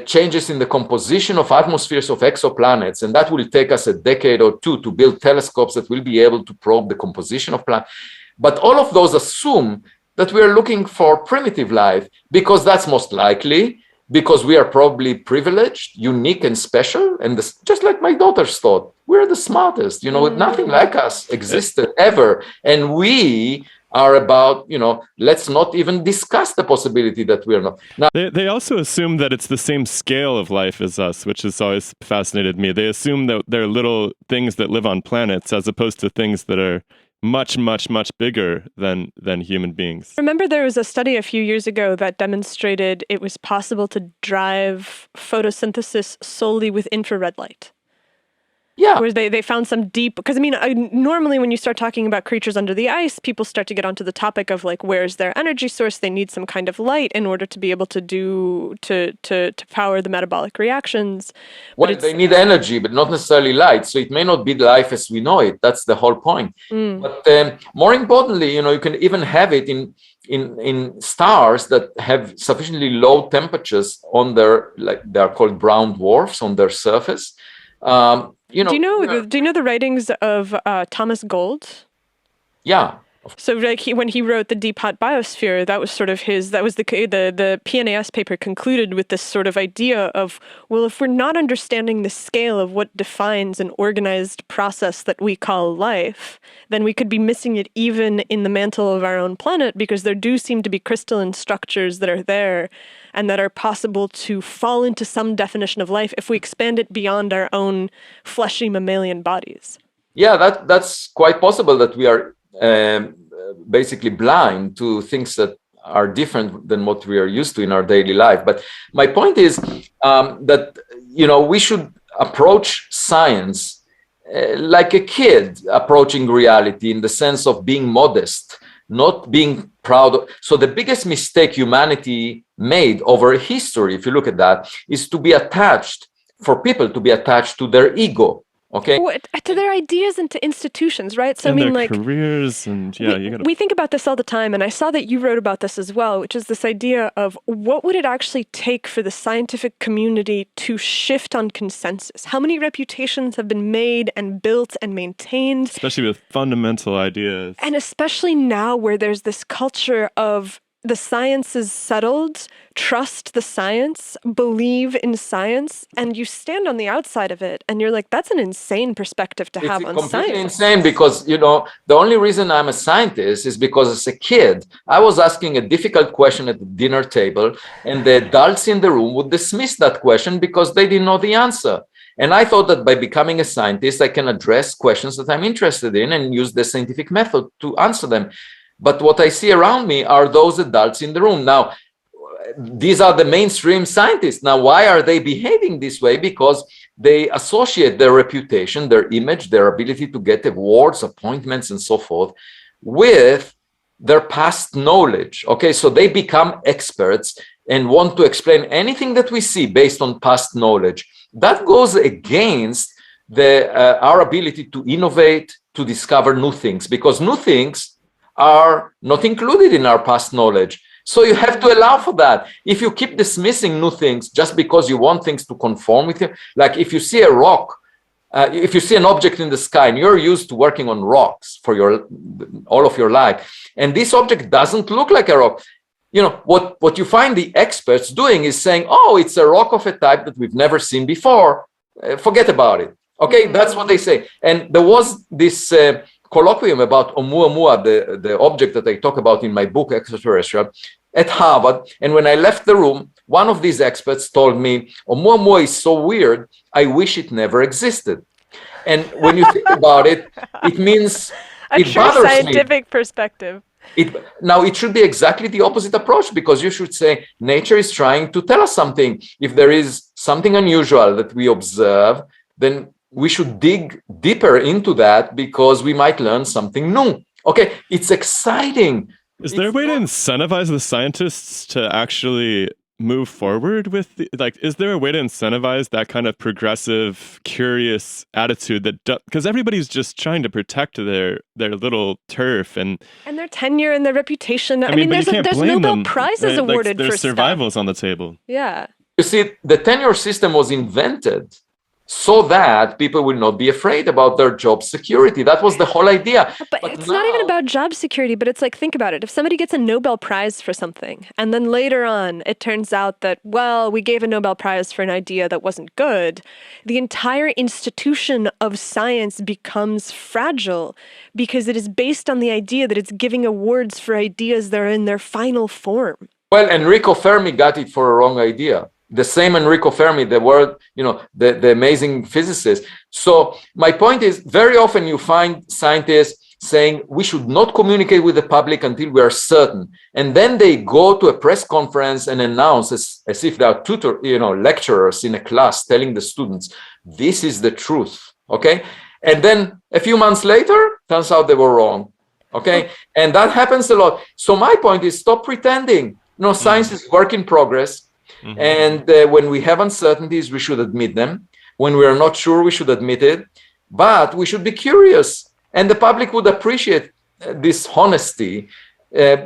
changes in the composition of atmospheres of exoplanets, and that will take us a decade or two to build telescopes that will be able to probe the composition of planets. But all of those assume that we are looking for primitive life, because that's most likely, because we are probably privileged, unique, and special. And just like my daughters thought, we're the smartest. Nothing like us existed ever. And we are about, let's not even discuss the possibility that we're not. Now, they also assume that it's the same scale of life as us, which has always fascinated me. They assume that there are little things that live on planets as opposed to things that are much, much, much bigger than human beings. Remember, there was a study a few years ago that demonstrated it was possible to drive photosynthesis solely with infrared light. Yeah. Where they found some deep, because normally when you start talking about creatures under the ice, people start to get onto the topic of like, where's their energy source? They need some kind of light in order to be able to to power the metabolic reactions. Well, they need energy, but not necessarily light. So it may not be life as we know it. That's the whole point. But more importantly, you can even have it in stars that have sufficiently low temperatures on their, like they are called brown dwarfs on their surface. Do you know the writings of Thomas Gold? Yeah. So like when he wrote The Deep Hot Biosphere, that was sort of the PNAS paper concluded with this sort of idea of, well, if we're not understanding the scale of what defines an organized process that we call life, then we could be missing it even in the mantle of our own planet, because there do seem to be crystalline structures that are there and that are possible to fall into some definition of life if we expand it beyond our own fleshy mammalian bodies. Yeah, that's quite possible that we are basically blind to things that are different than what we are used to in our daily life. But my point is that we should approach science like a kid approaching reality, in the sense of being modest, not being proud. So the biggest mistake humanity made over history, if you look at that, is for people to be attached to their ego. Okay. To their ideas and to institutions, right? So and their careers, and we think about this all the time, and I saw that you wrote about this as well, which is this idea of what would it actually take for the scientific community to shift on consensus? How many reputations have been made and built and maintained? Especially with fundamental ideas. And especially now where there's this culture of the science is settled, trust the science, believe in science, and you stand on the outside of it and you're like, that's an insane perspective to have on science. It's completely insane because, the only reason I'm a scientist is because as a kid, I was asking a difficult question at the dinner table and the adults in the room would dismiss that question because they didn't know the answer. And I thought that by becoming a scientist, I can address questions that I'm interested in and use the scientific method to answer them. But what I see around me are those adults in the room. Now, these are the mainstream scientists. Now, why are they behaving this way? Because they associate their reputation, their image, their ability to get awards, appointments, and so forth with their past knowledge. Okay, so they become experts and want to explain anything that we see based on past knowledge. That goes against our ability to innovate, to discover new things, because new things are not included in our past knowledge. So you have to allow for that. If you keep dismissing new things just because you want things to conform with you, like if you see a rock, if you see an object in the sky and you're used to working on rocks for all of your life, and this object doesn't look like a rock, what you find the experts doing is saying, oh, it's a rock of a type that we've never seen before. Forget about it. Okay, that's what they say. And there was this colloquium about Oumuamua, the object that I talk about in my book, Extraterrestrial, at Harvard. And when I left the room, one of these experts told me, Oumuamua is so weird, I wish it never existed. And when you think about it, it means it bothers me. A true scientific perspective. Now, it should be exactly the opposite approach, because you should say nature is trying to tell us something. If there is something unusual that we observe, then we should dig deeper into that because we might learn something new. Okay, it's exciting. Is there a way to incentivize the scientists to actually move forward with is there a way to incentivize that kind of progressive, curious attitude because everybody's just trying to protect their little turf and their tenure and their reputation. I mean there's Nobel Prizes awarded for their survival's stuff. On the table. Yeah. You see, the tenure system was invented so that people will not be afraid about their job security. That was the whole idea. But it's not even about job security, but it's like, think about it. If somebody gets a Nobel Prize for something, and then later on it turns out that, well, we gave a Nobel Prize for an idea that wasn't good, the entire institution of science becomes fragile because it is based on the idea that it's giving awards for ideas that are in their final form. Well, Enrico Fermi got it for a wrong idea. The same Enrico Fermi, the amazing physicist. So my point is, very often you find scientists saying we should not communicate with the public until we are certain. And then they go to a press conference and announce as if they are lecturers in a class telling the students, this is the truth. Okay. And then a few months later, turns out they were wrong. Okay. And that happens a lot. So my point is, stop pretending. Science is work in progress. Mm-hmm. And when we have uncertainties, we should admit them. When we are not sure, we should admit it. But we should be curious. And the public would appreciate this honesty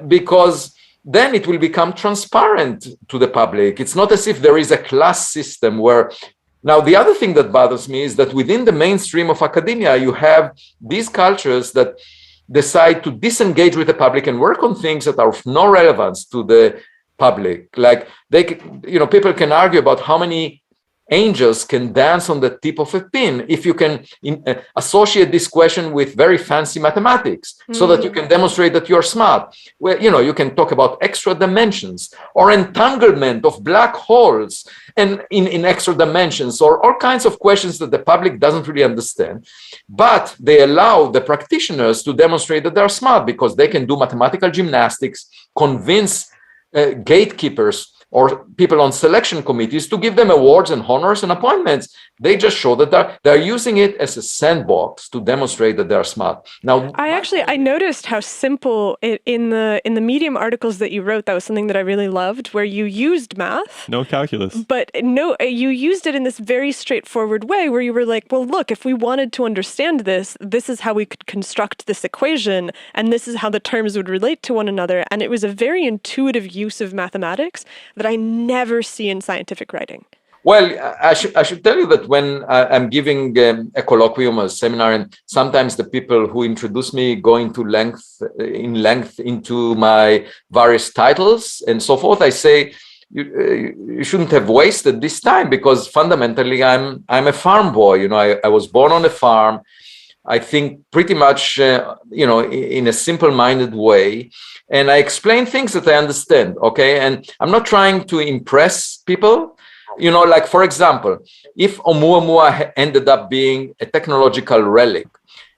because then it will become transparent to the public. It's not as if there is a class system where... Now, the other thing that bothers me is that within the mainstream of academia, you have these cultures that decide to disengage with the public and work on things that are of no relevance to the public. Like people can argue about how many angels can dance on the tip of a pin if you can associate this question with very fancy mathematics so that you can demonstrate that you're smart. Well, you can talk about extra dimensions or entanglement of black holes and in extra dimensions or all kinds of questions that the public doesn't really understand. But they allow the practitioners to demonstrate that they're smart because they can do mathematical gymnastics, convince gatekeepers or people on selection committees to give them awards and honors and appointments. They just show that they're using it as a sandbox to demonstrate that they're smart. Now, I noticed how simple in the Medium articles that you wrote, that was something that I really loved, where you used math. No calculus. But you used it in this very straightforward way where you were like, well, look, if we wanted to understand this is how we could construct this equation, and this is how the terms would relate to one another. And it was a very intuitive use of mathematics that I never see in scientific writing. Well, I should tell you that when I'm giving a colloquium or seminar, and sometimes the people who introduce me go into length into my various titles and so forth, I say you shouldn't have wasted this time, because fundamentally I'm a farm boy. I was born on a farm. I think pretty much in a simple-minded way, and I explain things that I understand. Okay, and I'm not trying to impress people. Like, for example, if Oumuamua ended up being a technological relic,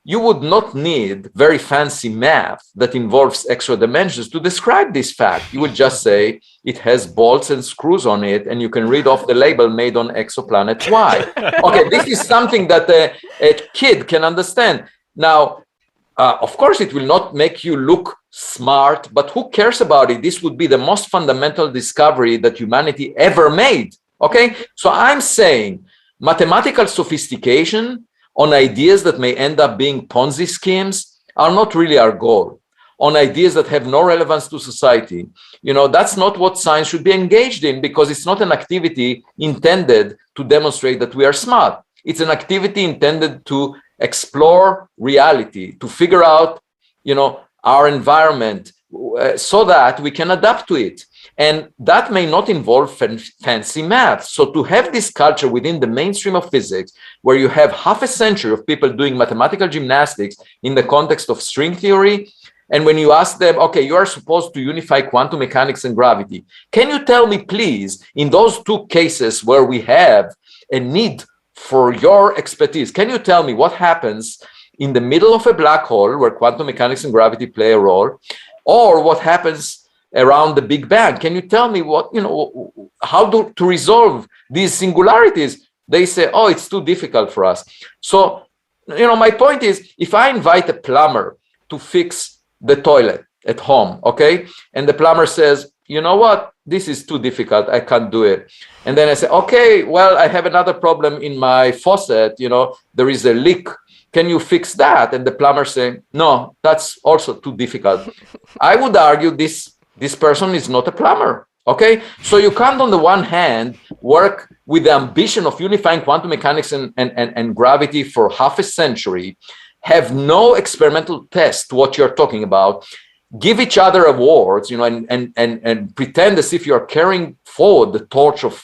you would not need very fancy math that involves extra dimensions to describe this fact. You would just say it has bolts and screws on it, and you can read off the label made on exoplanet Y. Okay, this is something that a kid can understand. Now, of course, it will not make you look smart, but who cares about it? This would be the most fundamental discovery that humanity ever made. Okay, so I'm saying mathematical sophistication on ideas that may end up being Ponzi schemes are not really our goal. On ideas that have no relevance to society, that's not what science should be engaged in, because it's not an activity intended to demonstrate that we are smart. It's an activity intended to explore reality, to figure out, our environment, so that we can adapt to it. And that may not involve fancy math. So to have this culture within the mainstream of physics, where you have half a century of people doing mathematical gymnastics in the context of string theory, and when you ask them, okay, you are supposed to unify quantum mechanics and gravity, can you tell me, please, in those two cases where we have a need for your expertise, can you tell me what happens in the middle of a black hole where quantum mechanics and gravity play a role, or what happens around the Big Bang? Can you tell me how to resolve these singularities? They say, oh, it's too difficult for us. So, my point is, if I invite a plumber to fix the toilet at home, okay, and the plumber says, you know what, this is too difficult, I can't do it. And then I say, okay, well, I have another problem in my faucet, there is a leak. Can you fix that? And the plumber saying, no, that's also too difficult. I would argue this person is not a plumber, okay? So you can't, on the one hand, work with the ambition of unifying quantum mechanics and gravity for half a century, have no experimental test to what you're talking about, give each other awards, and pretend as if you're carrying forward the torch of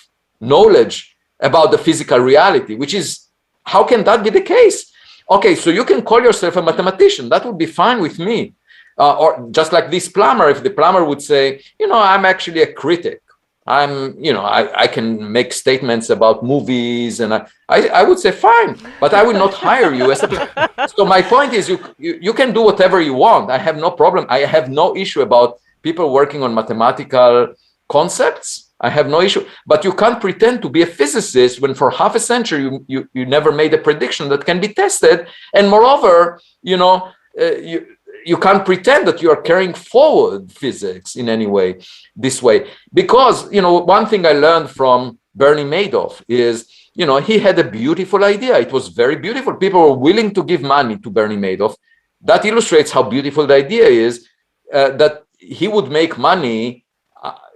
knowledge about the physical reality, which is, how can that be the case? Okay, so you can call yourself a mathematician. That would be fine with me. Or just like this plumber, if the plumber would say, I'm actually a critic. I can make statements about movies, and I would say, fine, but I will not hire you as a. So my point is, you can do whatever you want. I have no problem. I have no issue about people working on mathematical concepts. I have no issue, but you can't pretend to be a physicist when for half a century you never made a prediction that can be tested, and moreover, you can't pretend that you are carrying forward physics in any way this way. Because one thing I learned from Bernie Madoff is he had a beautiful idea. It was very beautiful. People were willing to give money to Bernie Madoff. That illustrates how beautiful the idea is, that he would make money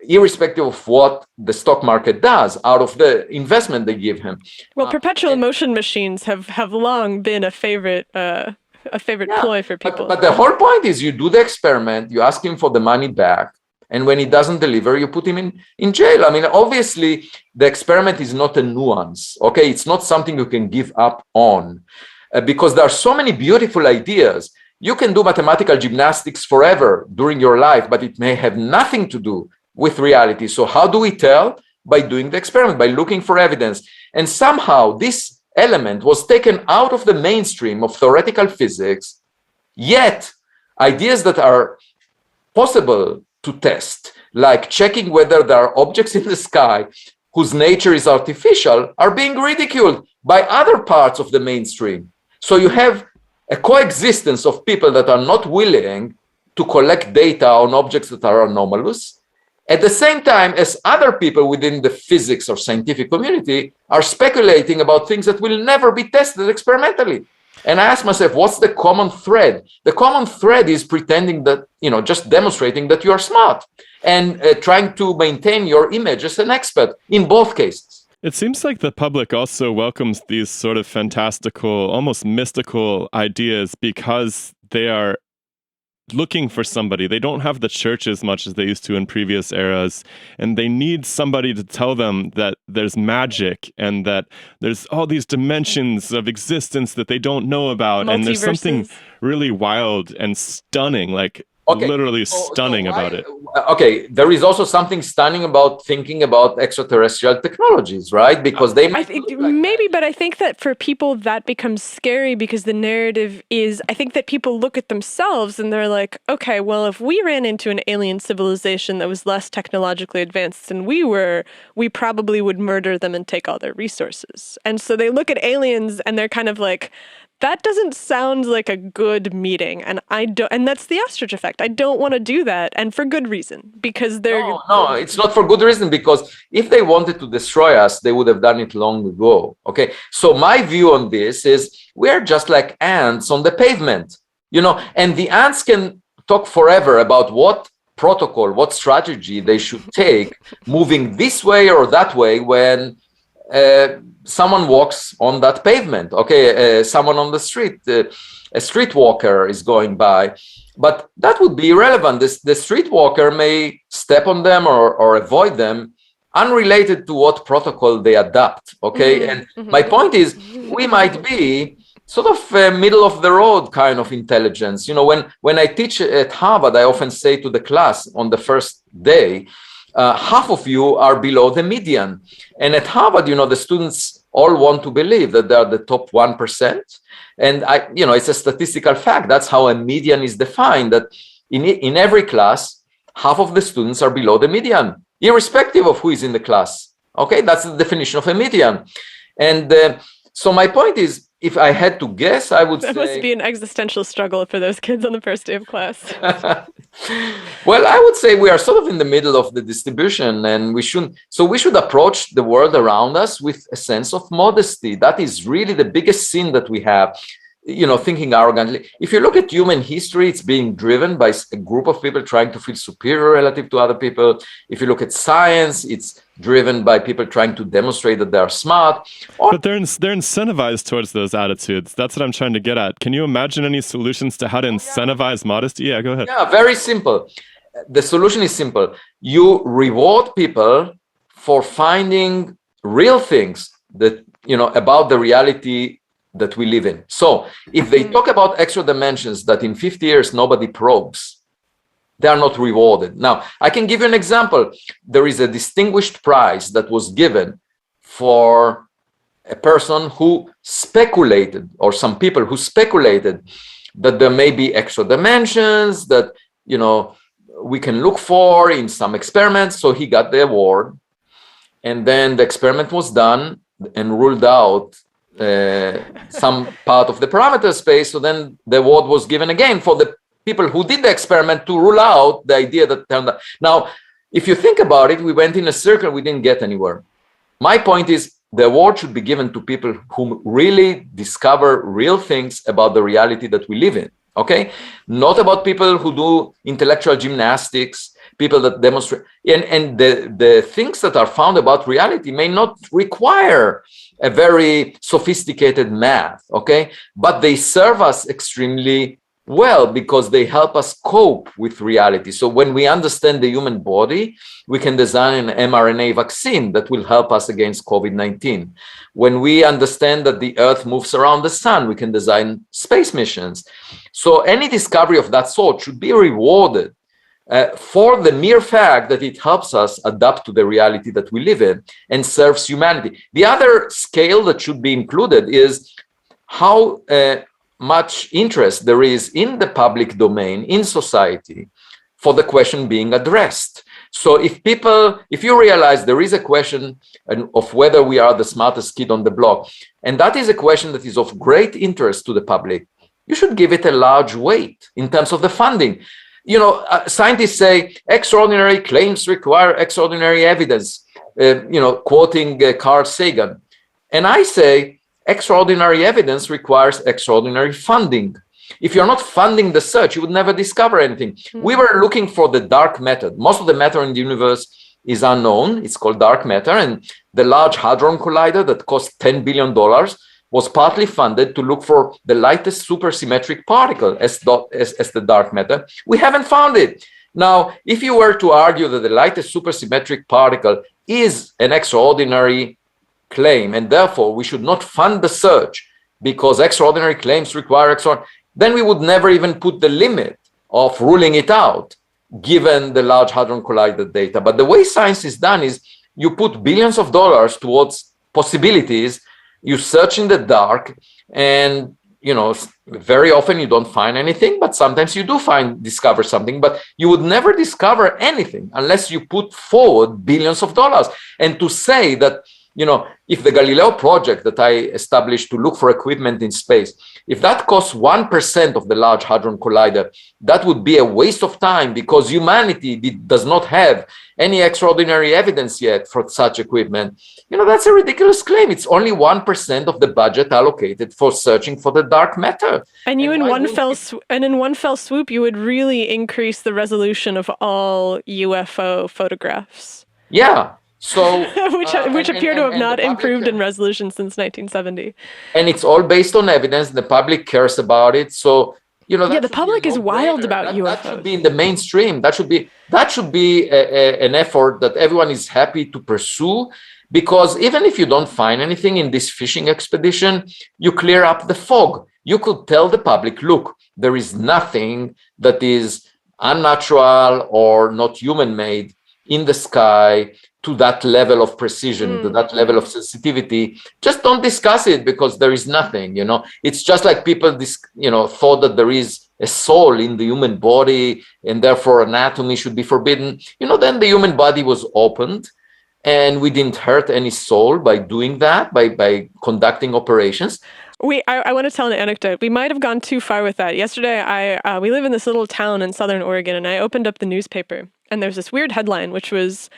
irrespective of what the stock market does out of the investment they give him. Well, perpetual motion machines have long been a favorite ploy for people. But the whole point is, you do the experiment, you ask him for the money back, and when he doesn't deliver, you put him in jail. I mean, obviously, the experiment is not a nuance, okay? It's not something you can give up on, because there are so many beautiful ideas. You can do mathematical gymnastics forever during your life, but it may have nothing to do with reality. So how do we tell? By doing the experiment, by looking for evidence. And somehow this element was taken out of the mainstream of theoretical physics, yet ideas that are possible to test, like checking whether there are objects in the sky whose nature is artificial, are being ridiculed by other parts of the mainstream. So you have a coexistence of people that are not willing to collect data on objects that are anomalous, at the same time as other people within the physics or scientific community are speculating about things that will never be tested experimentally. And I ask myself, what's the common thread? The common thread is pretending that, just demonstrating that you are smart and trying to maintain your image as an expert in both cases. It seems like the public also welcomes these sort of fantastical, almost mystical ideas because they are looking for somebody. They don't have the church as much as they used to in previous eras, and they need somebody to tell them that there's magic and that there's all these dimensions of existence that they don't know about, and there's something really wild and stunning, like literally stunning about it. Okay, there is also something stunning about thinking about extraterrestrial technologies, right? Because they might but I think that for people that becomes scary because the narrative is, I think that people look at themselves and they're like, okay, well, if we ran into an alien civilization that was less technologically advanced than we were, we probably would murder them and take all their resources. And so they look at aliens and they're kind of like, that doesn't sound like a good meeting, and that's the ostrich effect. I don't want to do that, and for good reason, because they're... No, it's not for good reason, because if they wanted to destroy us, they would have done it long ago, okay? So my view on this is we're just like ants on the pavement, and the ants can talk forever about what protocol, what strategy they should take, moving this way or that way when... someone walks on that pavement, okay? Someone on the street, a streetwalker is going by, but that would be irrelevant. The streetwalker may step on them or avoid them, unrelated to what protocol they adopt, okay? And my point is, we might be sort of middle of the road kind of intelligence. When I teach at Harvard, I often say to the class on the first day, half of you are below the median. And at Harvard, the students all want to believe that they are the top 1%. And it's a statistical fact. That's how a median is defined, that in every class, half of the students are below the median, irrespective of who is in the class. Okay, that's the definition of a median. And so my point is, if I had to guess, I would say... That must be an existential struggle for those kids on the first day of class. Well, I would say we are sort of in the middle of the distribution, and we should approach the world around us with a sense of modesty. That is really the biggest sin that we have, thinking arrogantly. If you look at human history, it's being driven by a group of people trying to feel superior relative to other people. If you look at science, it's driven by people trying to demonstrate that they are smart. But they're incentivized towards those attitudes. That's what I'm trying to get at. Can you imagine any solutions to how to incentivize modesty? Yeah, go ahead. Yeah, very simple. The solution is simple. You reward people for finding real things that, about the reality that we live in. So if they talk about extra dimensions that in 50 years nobody probes, they are not rewarded. Now, I can give you an example. There is a distinguished prize that was given for a person who speculated, or some people who speculated, that there may be extra dimensions that, we can look for in some experiments. So he got the award. And then the experiment was done and ruled out some part of the parameter space. So then the award was given again for the people who did the experiment to rule out the idea that turned out. Now, if you think about it, we went in a circle, we didn't get anywhere. My point is, the award should be given to people who really discover real things about the reality that we live in, okay? Not about people who do intellectual gymnastics, people that demonstrate, and the things that are found about reality may not require a very sophisticated math, okay? But they serve us extremely well because they help us cope with reality. So when we understand the human body, we can design an mRNA vaccine that will help us against COVID-19. When we understand that the Earth moves around the sun, we can design space missions. So any discovery of that sort should be rewarded for the mere fact that it helps us adapt to the reality that we live in and serves humanity. The other scale that should be included is how much interest there is in the public domain, in society, for the question being addressed. So if you realize there is a question of whether we are the smartest kid on the block, and that is a question that is of great interest to the public, you should give it a large weight in terms of the funding. Scientists say extraordinary claims require extraordinary evidence, quoting Carl Sagan. And I say, extraordinary evidence requires extraordinary funding. If you're not funding the search, you would never discover anything. We were looking for the dark matter. Most of the matter in the universe is unknown. It's called dark matter. And the Large Hadron Collider that cost $10 billion was partly funded to look for the lightest supersymmetric particle as the dark matter. We haven't found it. Now, if you were to argue that the lightest supersymmetric particle is an extraordinary claim, and therefore we should not fund the search because extraordinary claims require then we would never even put the limit of ruling it out, given the Large Hadron Collider data. But the way science is done is you put billions of dollars towards possibilities, you search in the dark, and very often you don't find anything, but sometimes you do discover something, but you would never discover anything unless you put forward billions of dollars. And to say that, if the Galileo project that I established to look for equipment in space, if that costs 1% of the Large Hadron Collider, that would be a waste of time because humanity does not have any extraordinary evidence yet for such equipment. That's a ridiculous claim. It's only 1% of the budget allocated for searching for the dark matter. And in one fell swoop, you would really increase the resolution of all UFO photographs. Yeah. So, which appear to have not improved in resolution since 1970. And it's all based on evidence. The public cares about it. So, the public is wild about UFOs. That should be in the mainstream. That should be an effort that everyone is happy to pursue, because even if you don't find anything in this fishing expedition, you clear up the fog. You could tell the public, look, there is nothing that is unnatural or not human-made in the sky to that level of precision, to that level of sensitivity. Just don't discuss it because there is nothing, It's just like people, thought that there is a soul in the human body and therefore anatomy should be forbidden. Then the human body was opened and we didn't hurt any soul by doing that, by conducting operations. I want to tell an anecdote. We might have gone too far with that. Yesterday, we live in this little town in Southern Oregon, and I opened up the newspaper, and there's this weird headline, which was,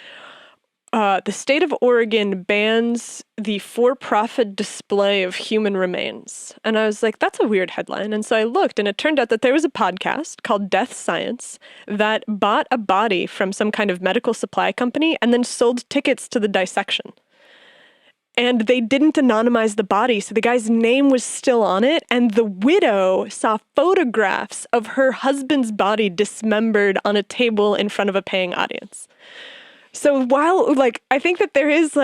the state of Oregon bans the for-profit display of human remains. And I was like, that's a weird headline. And so I looked, and it turned out that there was a podcast called Death Science that bought a body from some kind of medical supply company and then sold tickets to the dissection. And they didn't anonymize the body, so the guy's name was still on it, and the widow saw photographs of her husband's body dismembered on a table in front of a paying audience. So while, I think that there is,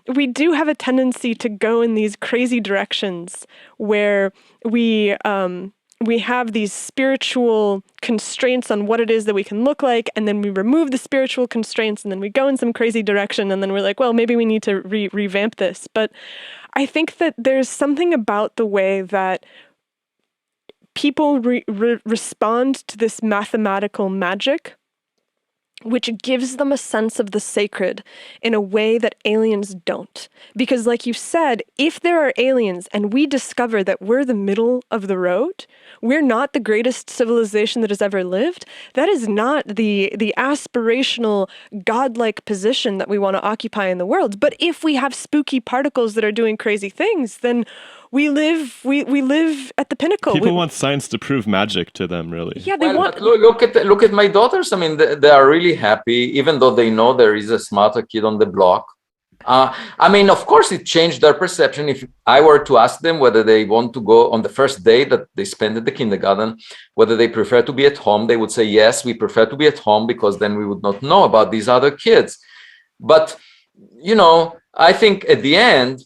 we do have a tendency to go in these crazy directions where we have these spiritual constraints on what it is that we can look like, and then we remove the spiritual constraints, and then we go in some crazy direction, and then we're like, well, maybe we need to revamp this. But I think that there's something about the way that people respond to this mathematical magic, which gives them a sense of the sacred in a way that aliens don't. Because like you said, if there are aliens and we discover that we're the middle of the road, we're not the greatest civilization that has ever lived, that is not the aspirational, godlike position that we want to occupy in the world. But if we have spooky particles that are doing crazy things, then we live at the pinnacle. People want science to prove magic to them, really. Yeah, they want. Look at my daughters. I mean, they are really happy, even though they know there is a smarter kid on the block. Of course, it changed their perception. If I were to ask them whether they want to go on the first day that they spend at the kindergarten, whether they prefer to be at home, they would say, yes, we prefer to be at home because then we would not know about these other kids. But, I think at the end,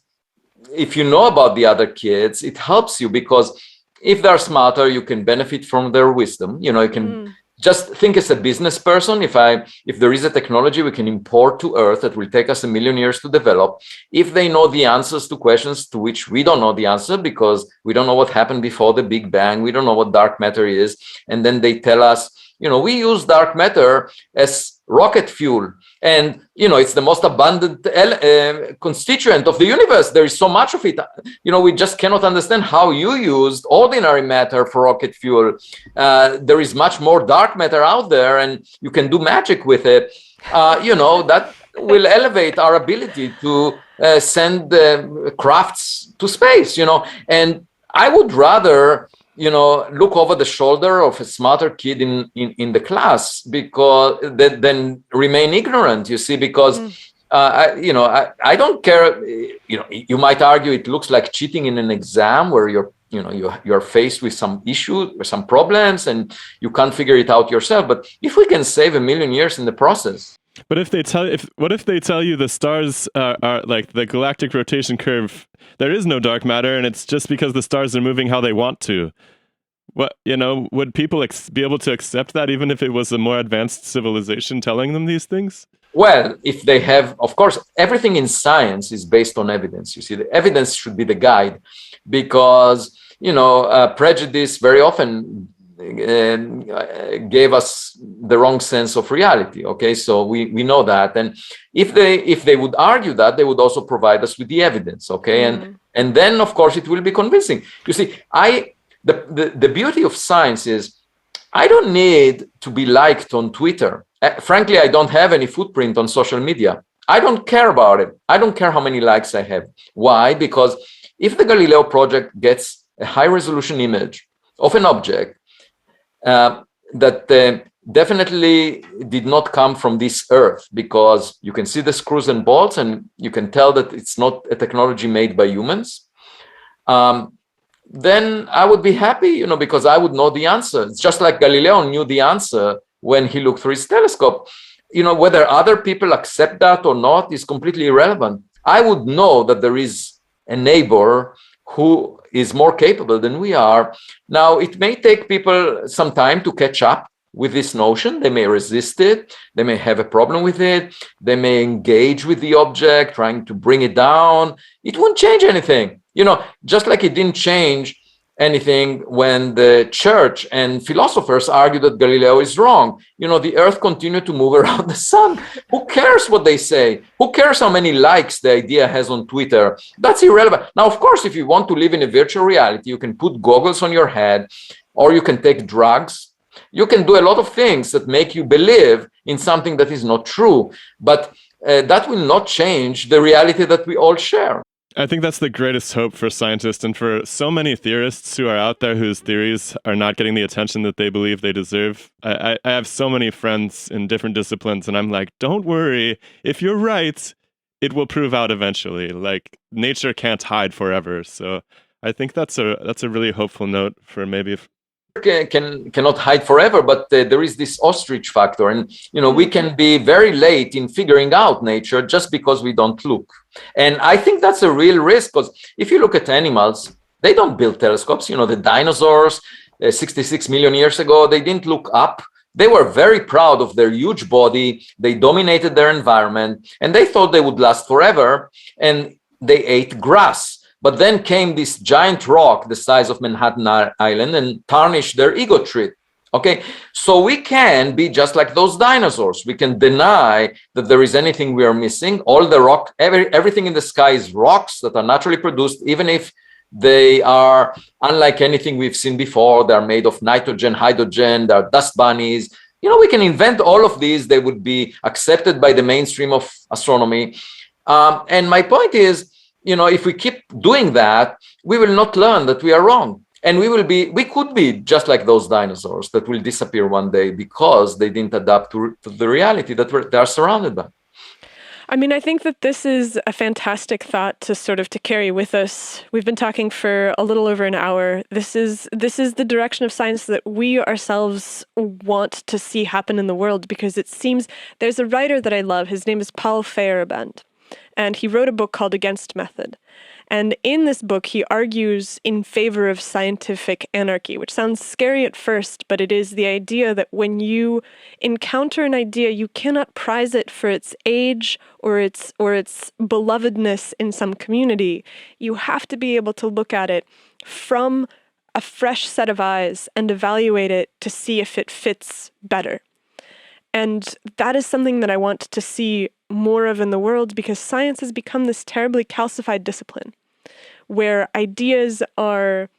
if you know about the other kids, it helps you because if they're smarter, you can benefit from their wisdom. You can just think as a business person. If there is a technology we can import to Earth that will take us 1 million years to develop, if they know the answers to questions to which we don't know the answer because we don't know what happened before the Big Bang, we don't know what dark matter is, and then they tell us, we use dark matter as rocket fuel. And, it's the most abundant constituent of the universe. There is so much of it. We just cannot understand how you used ordinary matter for rocket fuel. There is much more dark matter out there and you can do magic with it. That will elevate our ability to send crafts to space, And I would rather look over the shoulder of a smarter kid in the class, because then remain ignorant, you see, because I don't care. You might argue it looks like cheating in an exam where you're faced with some issue or some problems and you can't figure it out yourself. But if we can save 1,000,000 years in the process. But what if they tell you the stars are like the galactic rotation curve? There is no dark matter, and it's just because the stars are moving how they want to. What, would people be able to accept that, even if it was a more advanced civilization telling them these things? Well, if they have, of course, everything in science is based on evidence. You see, the evidence should be the guide, because prejudice very often gave us the wrong sense of reality. Okay, so we know that, and if they would argue that, they would also provide us with the evidence. Okay, and then of course it will be convincing. You see, the beauty of science is I don't need to be liked on Twitter. Frankly, I don't have any footprint on social media. I don't care about it. I don't care how many likes I have. Why? Because if the Galileo project gets a high resolution image of an object that definitely did not come from this Earth, because you can see the screws and bolts and you can tell that it's not a technology made by humans, then I would be happy, because I would know the answer. It's just like Galileo knew the answer when he looked through his telescope. Whether other people accept that or not is completely irrelevant. I would know that there is a neighbor who is more capable than we are. Now, it may take people some time to catch up with this notion. They may resist it. They may have a problem with it. They may engage with the object, trying to bring it down. It won't change anything. Just like it didn't change anything when the church and philosophers argued that Galileo is wrong. The Earth continued to move around the sun. Who cares what they say? Who cares how many likes the idea has on Twitter? That's irrelevant. Now, of course, if you want to live in a virtual reality, you can put goggles on your head, or you can take drugs. You can do a lot of things that make you believe in something that is not true. But that will not change the reality that we all share. I think that's the greatest hope for scientists and for so many theorists who are out there whose theories are not getting the attention that they believe they deserve. I have so many friends in different disciplines, and I'm like, don't worry. If you're right, it will prove out eventually. Like, nature can't hide forever. So I think that's a really hopeful note for maybe... cannot hide forever, but there is this ostrich factor, and we can be very late in figuring out nature just because we don't look. And I think that's a real risk, because if you look at animals, they don't build telescopes. The dinosaurs 66 million years ago, they didn't look up. They were very proud of their huge body. They dominated their environment, and they thought they would last forever, and they ate grass. But then came this giant rock the size of Manhattan Island and tarnished their ego tree. Okay, so we can be just like those dinosaurs. We can deny that there is anything we are missing. All the rock, everything in the sky is rocks that are naturally produced, even if they are unlike anything we've seen before. They are made of nitrogen, hydrogen, they are dust bunnies. We can invent all of these. They would be accepted by the mainstream of astronomy. And my point is, if we keep doing that, we will not learn that we are wrong. And we could be just like those dinosaurs that will disappear one day because they didn't adapt to the reality that they are surrounded by. I think that this is a fantastic thought to carry with us. We've been talking for a little over an hour. This is the direction of science that we ourselves want to see happen in the world, because it seems there's a writer that I love. His name is Paul Feyerabend. And he wrote a book called Against Method. And in this book, he argues in favor of scientific anarchy, which sounds scary at first, but it is the idea that when you encounter an idea, you cannot prize it for its age or its belovedness in some community. You have to be able to look at it from a fresh set of eyes and evaluate it to see if it fits better. And that is something that I want to see more of in the world, because science has become this terribly calcified discipline where ideas are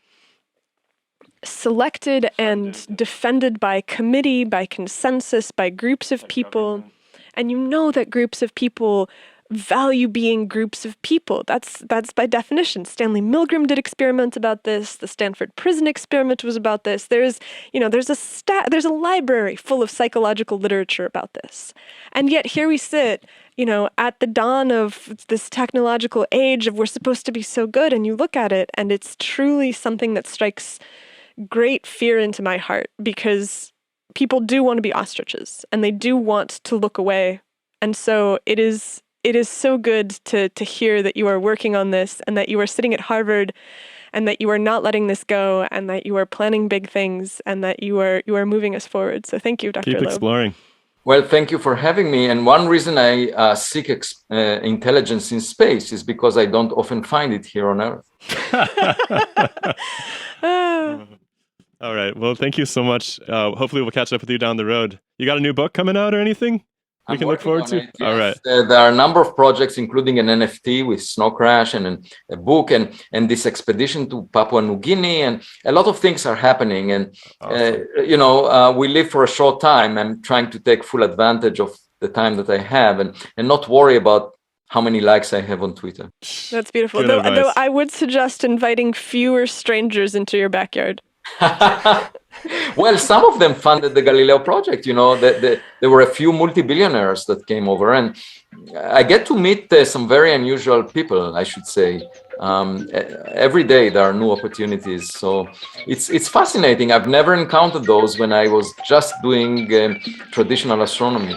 selected and defended by committee, by consensus, by groups of people. And that groups of people value being groups of people. That's by definition. Stanley Milgram did experiments about this. The Stanford Prison experiment was about this. There's a library full of psychological literature about this. And yet here we sit, at the dawn of this technological age of we're supposed to be so good, and you look at it and it's truly something that strikes great fear into my heart, because people do want to be ostriches and they do want to look away. And so it is so good to hear that you are working on this, and that you are sitting at Harvard, and that you are not letting this go, and that you are planning big things, and that you are moving us forward. So thank you, Dr. Keep Loeb. exploring. Well, thank you for having me. And one reason I seek intelligence in space is because I don't often find it here on Earth. All right. Well, thank you so much. Hopefully we'll catch up with you down the road. You got a new book coming out or anything we can look forward to? Yes. All right. There are a number of projects, including an NFT with Snow Crash and a book and this expedition to Papua New Guinea, and a lot of things are happening. And, awesome. We live for a short time. I'm trying to take full advantage of the time that I have and not worry about how many likes I have on Twitter. That's beautiful. Good advice. Though I would suggest inviting fewer strangers into your backyard. Well, some of them funded the Galileo project. There were a few multi-billionaires that came over, and I get to meet some very unusual people, I should say. Every day there are new opportunities, so it's fascinating. I've never encountered those when I was just doing traditional astronomy.